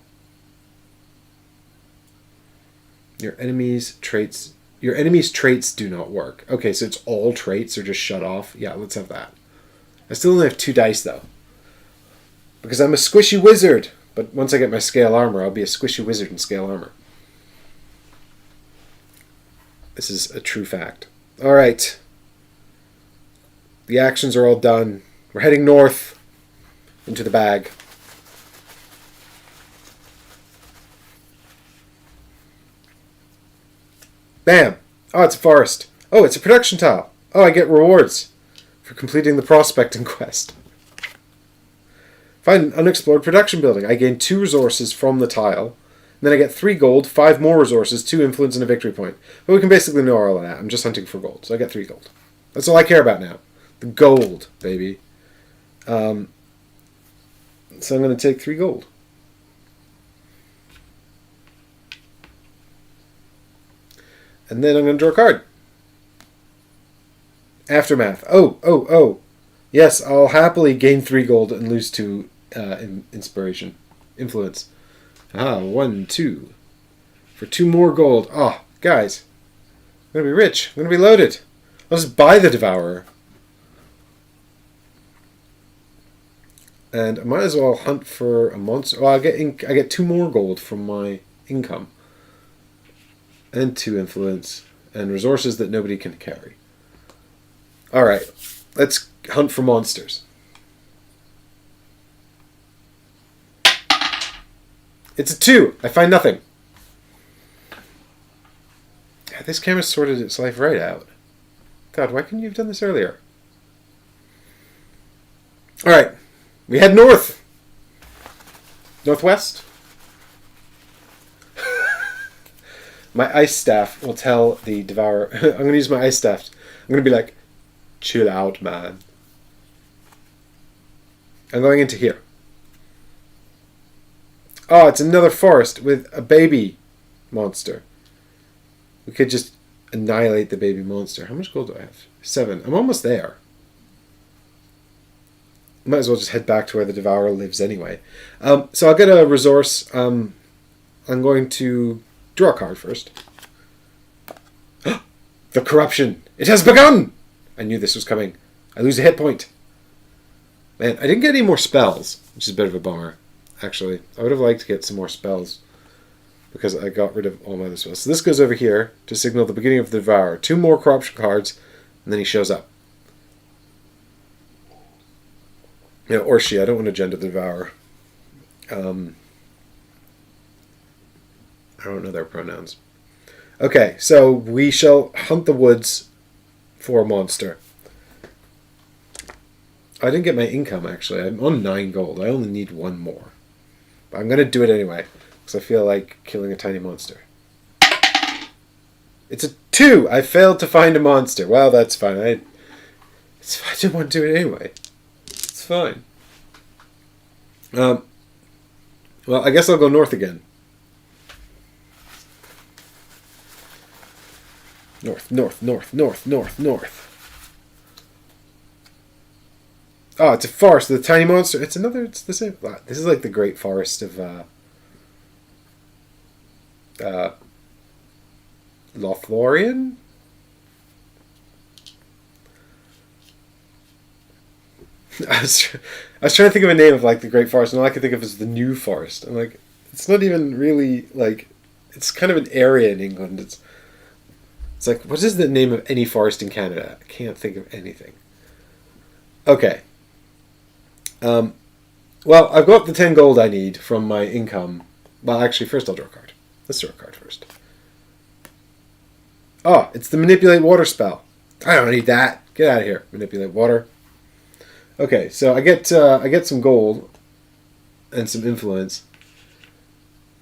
Your enemy's traits do not work. Okay, so it's all traits or just shut off. Yeah, let's have that. I still only have 2 dice though. Because I'm a squishy wizard. But once I get my scale armor, I'll be a squishy wizard in scale armor. This is a true fact. Alright. The actions are all done. We're heading north into the bag. Bam! Oh, it's a forest. Oh, it's a production tile. Oh, I get rewards for completing the prospecting quest. Find an unexplored production building. I gain 2 resources from the tile. And then I get 3 gold, 5 more resources, 2 influence, and a victory point. But we can basically ignore all of that. I'm just hunting for gold. So I get 3 gold. That's all I care about now. The gold, baby. So I'm going to take 3 gold. And then I'm going to draw a card. Aftermath. Oh. Yes, I'll happily gain 3 gold and lose 2 inspiration. Influence. 1, 2. For 2 more gold. Oh, guys. I'm going to be rich. I'm going to be loaded. I'll just buy the Devourer. And I might as well hunt for a monster. Well, I get 2 more gold from my income. And 2 influence. And resources that nobody can carry. Alright. Let's hunt for monsters. It's a 2. I find nothing. This camera sorted its life right out. God, why couldn't you have done this earlier? Alright. We head north. Northwest. My ice staff will tell the devourer. I'm going to use my ice staff. I'm going to be like, chill out, man. I'm going into here. Oh, it's another forest with a baby monster. We could just annihilate the baby monster. How much gold do I have? 7. I'm almost there. Might as well just head back to where the devourer lives anyway. So I'll get a resource. I'm going to draw a card first. The corruption! It has begun! I knew this was coming. I lose a hit point. Man, I didn't get any more spells, which is a bit of a bummer, actually. I would have liked to get some more spells because I got rid of all my other spells. So this goes over here to signal the beginning of the devourer. 2 more corruption cards, and then he shows up. Yeah, or she. I don't want to gender the devourer. I don't know their pronouns. Okay, so we shall hunt the woods for a monster. I didn't get my income, actually. I'm on 9 gold. I only need 1 more. But I'm going to do it anyway, because I feel like killing a tiny monster. It's a 2! I failed to find a monster. Well, that's fine. I didn't want to do it anyway. It's fine. Well, I guess I'll go north again. North, north, north, north, north, north. Oh, it's a forest. The tiny monster. It's the same. This is like the Great Forest of Lothlorien? I was trying to think of a name of like the Great Forest, and all I could think of is the New Forest. I'm like, it's not even really like, it's kind of an area in England. It's like, what is the name of any forest in Canada? I can't think of anything. Okay. Well, I've got the 10 gold I need from my income. Well, actually, first I'll draw a card. Let's draw a card first. Oh, it's the Manipulate Water spell. I don't need that. Get out of here. Manipulate Water. Okay, so I get some gold and some influence.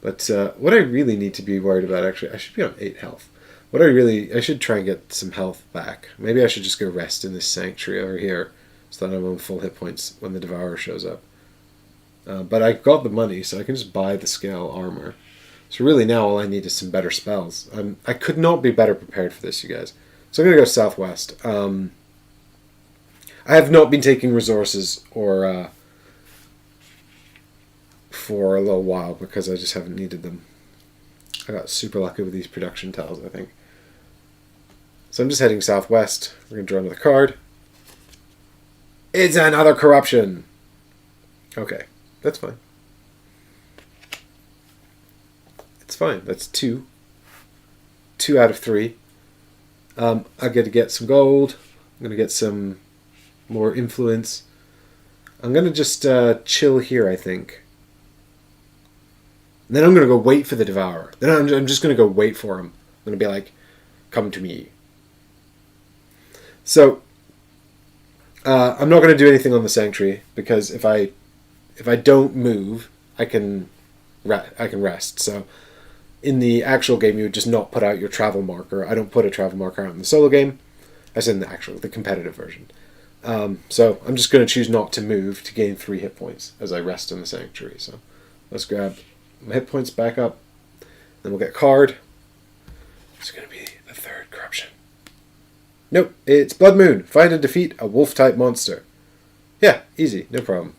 But what I really need to be worried about, actually, I should be on 8 health. I should try and get some health back. Maybe I should just go rest in this sanctuary over here so that I'm on full hit points when the devourer shows up. But I got the money, so I can just buy the scale armor. So really now all I need is some better spells. I could not be better prepared for this, you guys. So I'm going to go southwest. I have not been taking resources or for a little while because I just haven't needed them. I got super lucky with these production tiles, I think. So I'm just heading southwest. We're going to draw another card. It's another corruption. Okay, that's fine. It's fine. That's 2. 2 out of 3. I get to get some gold. I'm going to get some more influence. I'm going to just chill here, I think. And then I'm going to go wait for the devourer. Then I'm just going to go wait for him. I'm going to be like, come to me. So, I'm not going to do anything on the sanctuary, because if I don't move, I can rest. So, in the actual game, you would just not put out your travel marker. I don't put a travel marker out in the solo game, as in the competitive version. So, I'm just going to choose not to move to gain 3 hit points as I rest in the sanctuary. So, let's grab my hit points back up. Then we'll get a card. It's going to be the 3rd corruption. Nope, it's Blood Moon. Find and defeat a wolf-type monster. Yeah, easy, no problem.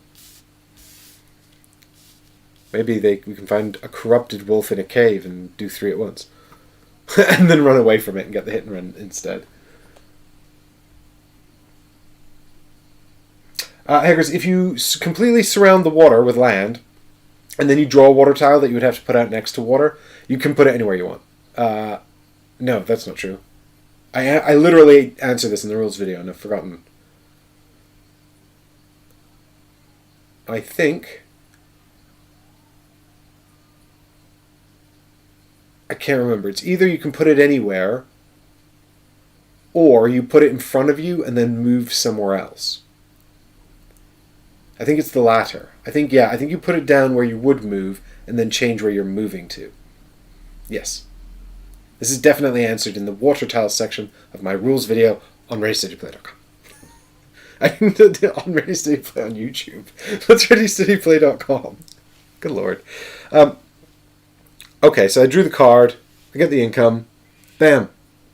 Maybe we can find a corrupted wolf in a cave and do 3 at once. And then run away from it and get the hit and run instead. Hackers, if you completely surround the water with land, and then you draw a water tile that you would have to put out next to water, you can put it anywhere you want. No, that's not true. I literally answered this in the rules video and I've forgotten. I think I can't remember. It's either you can put it anywhere, or you put it in front of you and then move somewhere else. I think it's the latter. I think you put it down where you would move and then change where you're moving to. Yes. This is definitely answered in the water tiles section of my rules video on ReadySteadyPlay.com. I can do it on ReadySteadyPlay on YouTube. That's ReadySteadyPlay.com. Good lord. Okay, so I drew the card. I get the income. Bam.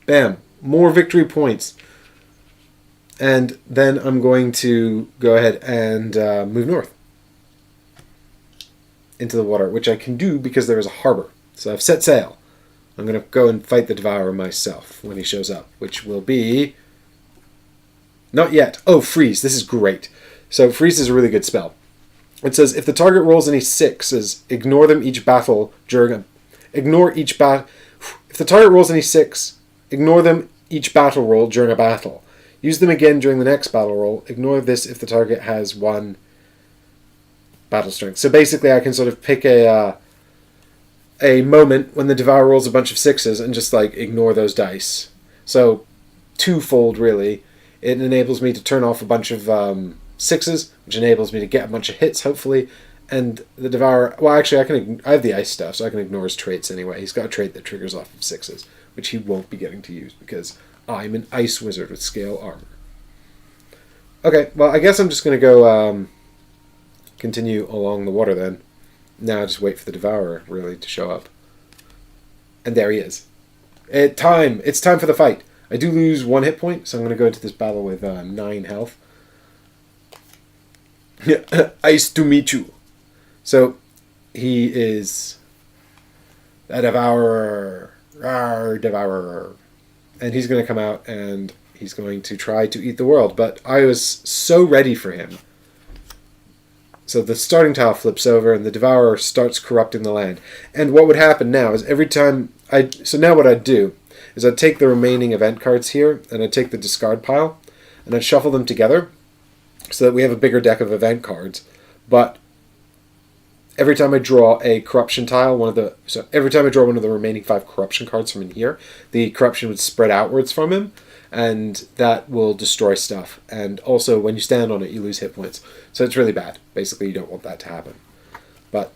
Bam. More victory points. And then I'm going to go ahead and move north into the water, which I can do because there is a harbor. So I've set sail. I'm going to go and fight the Devourer myself when he shows up, which will be... Not yet. Oh, freeze. This is great. So freeze is a really good spell. It says, if the target rolls any sixes, ignore them each battle during a... If the target rolls any six, ignore them each battle roll during a battle. Use them again during the next battle roll. Ignore this if the target has 1 battle strength. So basically I can sort of pick a moment when the Devourer rolls a bunch of sixes and just like ignore those dice. So twofold really. It enables me to turn off a bunch of sixes, which enables me to get a bunch of hits hopefully. And the Devourer, well actually I have the ice stuff so I can ignore his traits anyway. He's got a trait that triggers off of sixes, which he won't be getting to use because I'm an ice wizard with scale armor. Okay, well, I guess I'm just going to go continue along the water then. Now I just wait for the Devourer, really, to show up. And there he is. It's time for the fight. I do lose 1 hit point, so I'm going to go into this battle with 9 health. Ice to meet you. So, he is a Devourer. Rawr, Devourer. And he's going to come out and he's going to try to eat the world. But I was so ready for him. So the starting tile flips over and the Devourer starts corrupting the land. And what would happen now is every time so now what I'd do is I'd take the remaining event cards here and I'd take the discard pile and I'd shuffle them together so that we have a bigger deck of event cards. But every time I draw a corruption tile, every time I draw one of the remaining 5 corruption cards from in here, the corruption would spread outwards from him, and that will destroy stuff. And also, when you stand on it, you lose hit points. So it's really bad. Basically, you don't want that to happen. But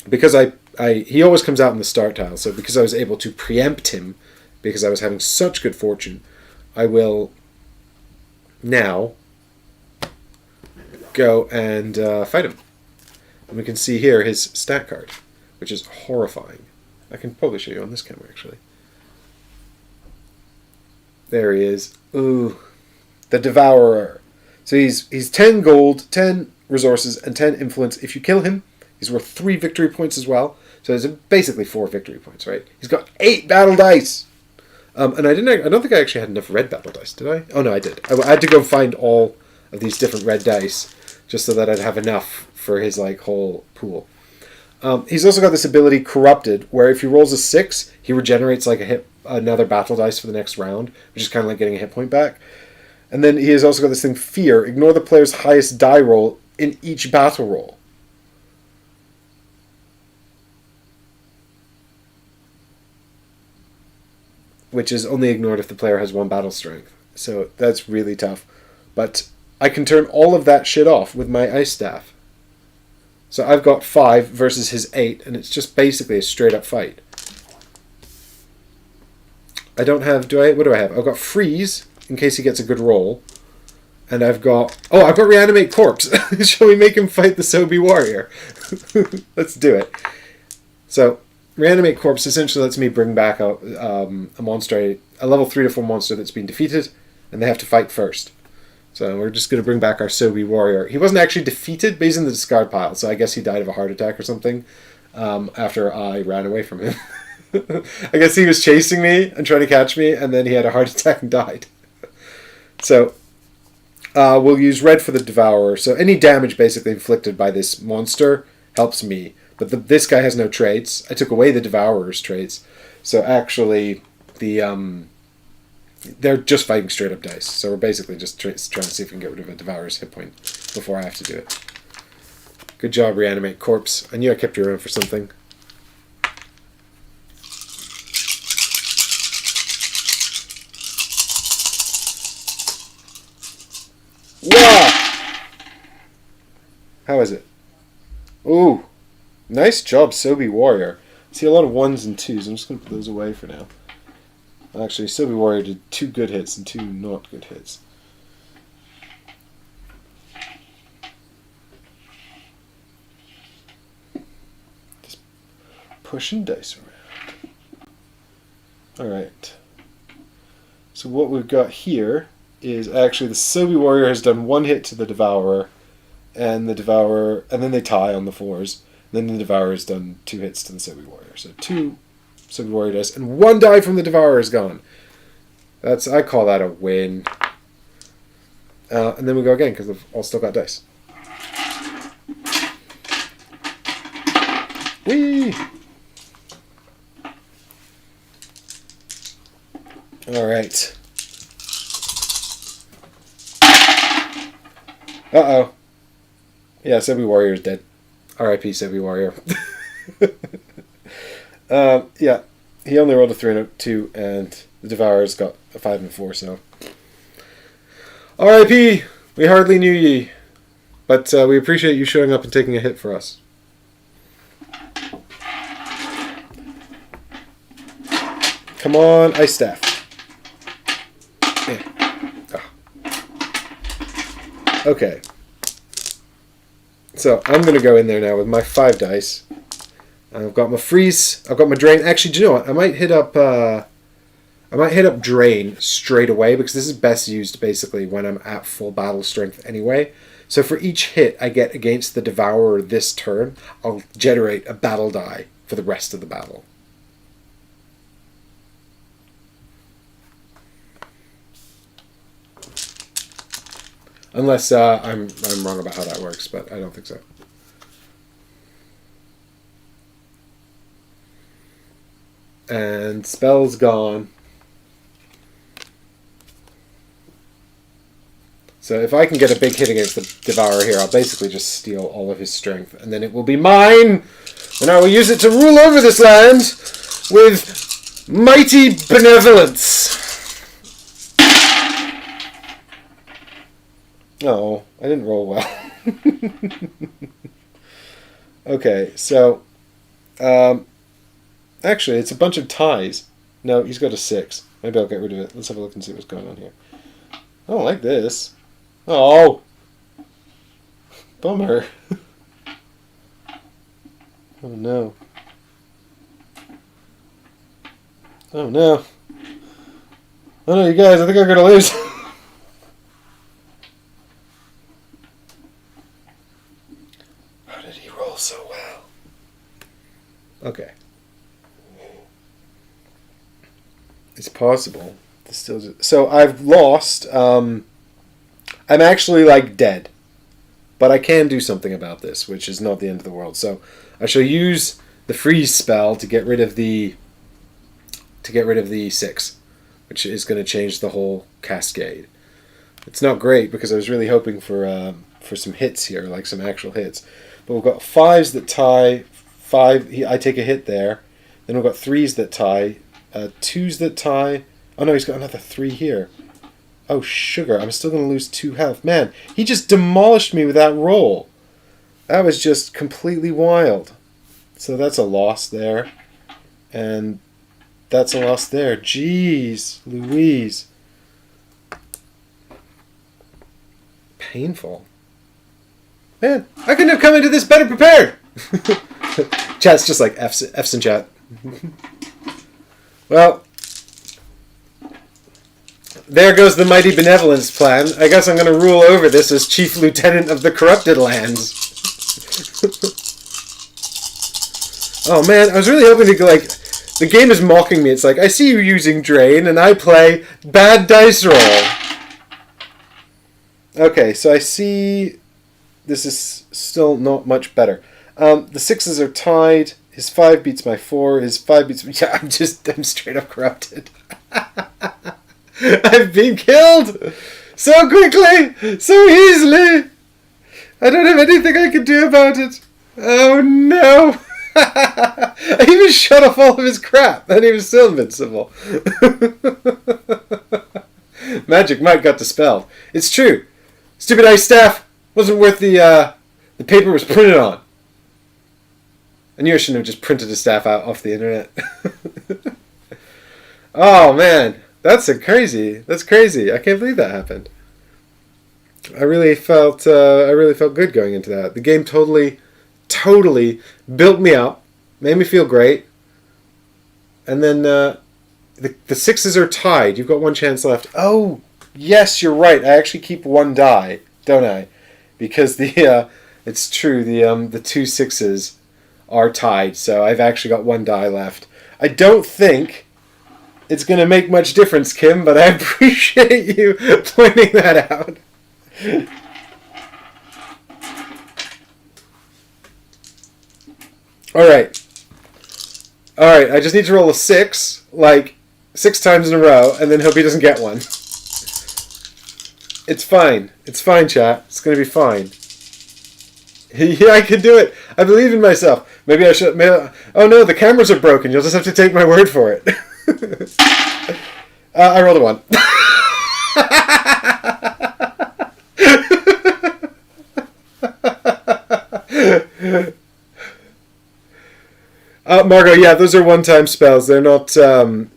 because he always comes out in the start tile, so because I was able to preempt him, because I was having such good fortune, I will now go and fight him. And we can see here his stat card, which is horrifying. I can probably show you on this camera, actually. There he is. Ooh, the Devourer. So he's 10 gold, 10 resources, and 10 influence. If you kill him, he's worth 3 victory points as well. So it's basically 4 victory points, right? He's got 8 battle dice. And I don't think I actually had enough red battle dice, did I? Oh no, I did. I had to go find all of these different red dice just so that I'd have enough for his like whole pool. He's also got this ability Corrupted, where if he rolls a 6, he regenerates like another battle dice for the next round, which is kind of like getting a hit point back. And then he has also got this thing Fear. Ignore the player's highest die roll in each battle roll. Which is only ignored if the player has 1 battle strength. So that's really tough. But I can turn all of that shit off with my ice staff. So I've got 5 versus his 8, and it's just basically a straight up fight. I don't have, what do I have? I've got Freeze, in case he gets a good roll. And I've got Reanimate Corpse. Shall we make him fight the Sobi Warrior? Let's do it. So, Reanimate Corpse essentially lets me bring back a monster, a level 3 to 4 monster that's been defeated, and they have to fight first. So we're just going to bring back our Sobi Warrior. He wasn't actually defeated, but he's in the discard pile, so I guess he died of a heart attack or something after I ran away from him. I guess he was chasing me and trying to catch me, and then he had a heart attack and died. So we'll use red for the Devourer. So any damage basically inflicted by this monster helps me. But this guy has no traits. I took away the Devourer's traits. So actually, they're just fighting straight up dice. So we're basically just trying to see if we can get rid of a Devourer's hit point before I have to do it. Good job, Reanimate Corpse. I knew I kept you around for something. How is it? Ooh, nice job, Sobi Warrior. See a lot of 1s and 2s. I'm just going to put those away for now. Actually, Sobi Warrior did 2 good hits and 2 not good hits. Just pushing dice around. Alright. So what we've got here is actually the Sobi Warrior has done 1 hit to the Devourer, and the Devourer, and then they tie on the 4s. Then the Devourer has done 2 hits to the Sobi Warrior. So 2 Sobi Warrior dice, and 1 die from the Devourer is gone. I call that a win. And then we go again, because they've all still got dice. Whee! Alright. Uh-oh. Yeah, Sobi Warrior is dead. R.I.P. Sobi Warrior. Yeah, he only rolled a 3 and a 2, and the Devourer's got a 5 and a 4, so... R.I.P. We hardly knew ye. But we appreciate you showing up and taking a hit for us. Come on, Ice Staff. Yeah. Oh. Okay. So, I'm going to go in there now with my 5 dice. I've got my freeze. I've got my drain. Actually, do you know what? I might hit up drain straight away, because this is best used basically when I'm at full battle strength anyway. So for each hit I get against the Devourer this turn, I'll generate a battle die for the rest of the battle. Unless I'm wrong about how that works, but I don't think so. And spell's gone. So if I can get a big hit against the Devourer here, I'll basically just steal all of his strength, and then it will be mine, and I will use it to rule over this land with mighty benevolence. Oh, I didn't roll well. Okay, so actually, it's a bunch of ties. No, he's got a 6. Maybe I'll get rid of it. Let's have a look and see what's going on here. I don't like this. Oh! Bummer. Oh no. Oh no. Oh no, you guys, I think I'm gonna lose. How did he roll so well? Okay. It's possible. So I've lost. I'm actually like dead, but I can do something about this, which is not the end of the world. So I shall use the freeze spell to get rid of the 6, which is going to change the whole cascade. It's not great because I was really hoping for some hits here, like some actual hits. But we've got 5s that tie. 5. I take a hit there. Then we've got 3s that tie. 2s that tie. Oh no, he's got another 3 here. Oh, sugar. I'm still going to lose 2 health. Man, he just demolished me with that roll. That was just completely wild. So that's a loss there. And that's a loss there. Jeez Louise. Painful. Man, I couldn't have come into this better prepared. Chat's just like F's in chat. Well, there goes the mighty benevolence plan. I guess I'm going to rule over this as Chief Lieutenant of the Corrupted Lands. Oh man, I was really hoping to, like, the game is mocking me. It's like, I see you using Drain, and I play Bad Dice Roll. Okay, so I see this is still not much better. The 6s are tied. His 5 beats my 4. His 5 beats me. Yeah, I'm straight up corrupted. I've been killed so quickly, so easily. I don't have anything I can do about it. Oh no. I even shut off all of his crap, and he was still invincible. Magic Mike got dispelled. It's true. Stupid ice staff wasn't worth the The paper was printed on. I knew I shouldn't have just printed the staff out off the internet. Oh man, that's crazy. That's crazy. I can't believe that happened. I really felt good going into that. The game totally built me up, made me feel great, and then the sixes are tied. You've got one chance left. Oh yes, you're right. I actually keep one die, don't I? Because it's true. The two sixes are tied, so I've actually got one die left. I don't think it's going to make much difference, Kim, but I appreciate you pointing that out. Alright, I just need to roll a 6, like, 6 times in a row, and then hope he doesn't get one. It's fine, chat. It's going to be fine. Yeah, I can do it. I believe in myself. Maybe I should... oh no, the cameras are broken. You'll just have to take my word for it. I rolled a 1. Margot, yeah, those are one-time spells. They're not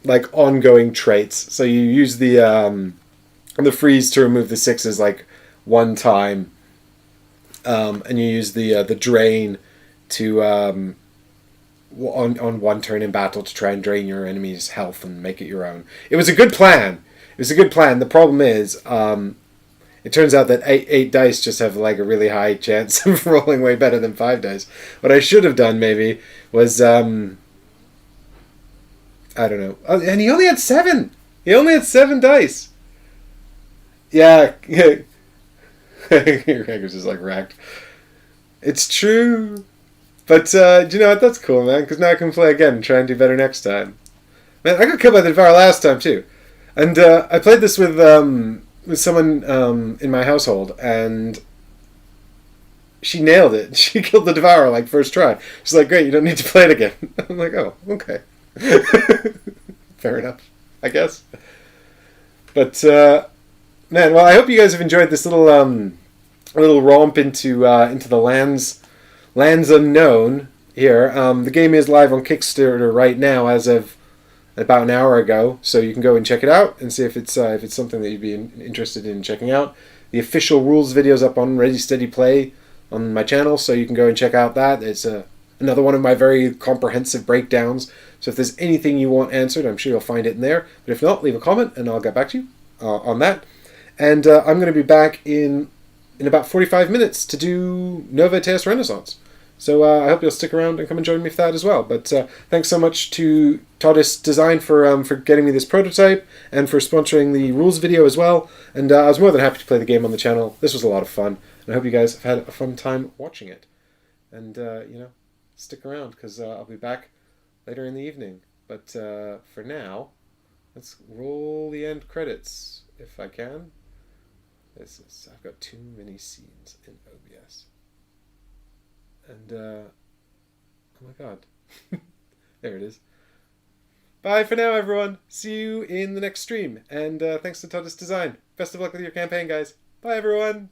like ongoing traits. So you use the freeze to remove the 6s like one time, and you use the drain to on one turn in battle to try and drain your enemy's health and make it your own. It was a good plan. The problem is, it turns out that 8 dice just have like a really high chance of rolling way better than 5 dice. What I should have done maybe was I don't know. Oh, and he only had 7. He only had 7 dice. Yeah. Gregor's just like racked. It's true. But do you know what? That's cool, man. Because now I can play again and try and do better next time. Man, I got killed by the Devourer last time too, and I played this with someone in my household, and she nailed it. She killed the Devourer like first try. She's like, "Great, you don't need to play it again." I'm like, "Oh, okay, fair enough, I guess." But man, well, I hope you guys have enjoyed this little romp into the lands unknown here. The game is live on Kickstarter right now as of about an hour ago, so you can go and check it out and see if it's something that you'd be interested in checking out. The official rules video's up on Ready Steady Play on my channel, so you can go and check out that. It's another one of my very comprehensive breakdowns. So if there's anything you want answered, I'm sure you'll find it in there. But if not, leave a comment and I'll get back to you on that. And I'm going to be back in about 45 minutes to do Nova Teos Renaissance. So I hope you'll stick around and come and join me for that as well. But thanks so much to Todis Design for getting me this prototype and for sponsoring the rules video as well. And I was more than happy to play the game on the channel. This was a lot of fun. And I hope you guys have had a fun time watching it. And, stick around because I'll be back later in the evening. But for now, let's roll the end credits if I can. I've got too many scenes in OBS. And, oh my god. There it is. Bye for now, everyone. See you in the next stream. And thanks to Todis Design. Best of luck with your campaign, guys. Bye, everyone.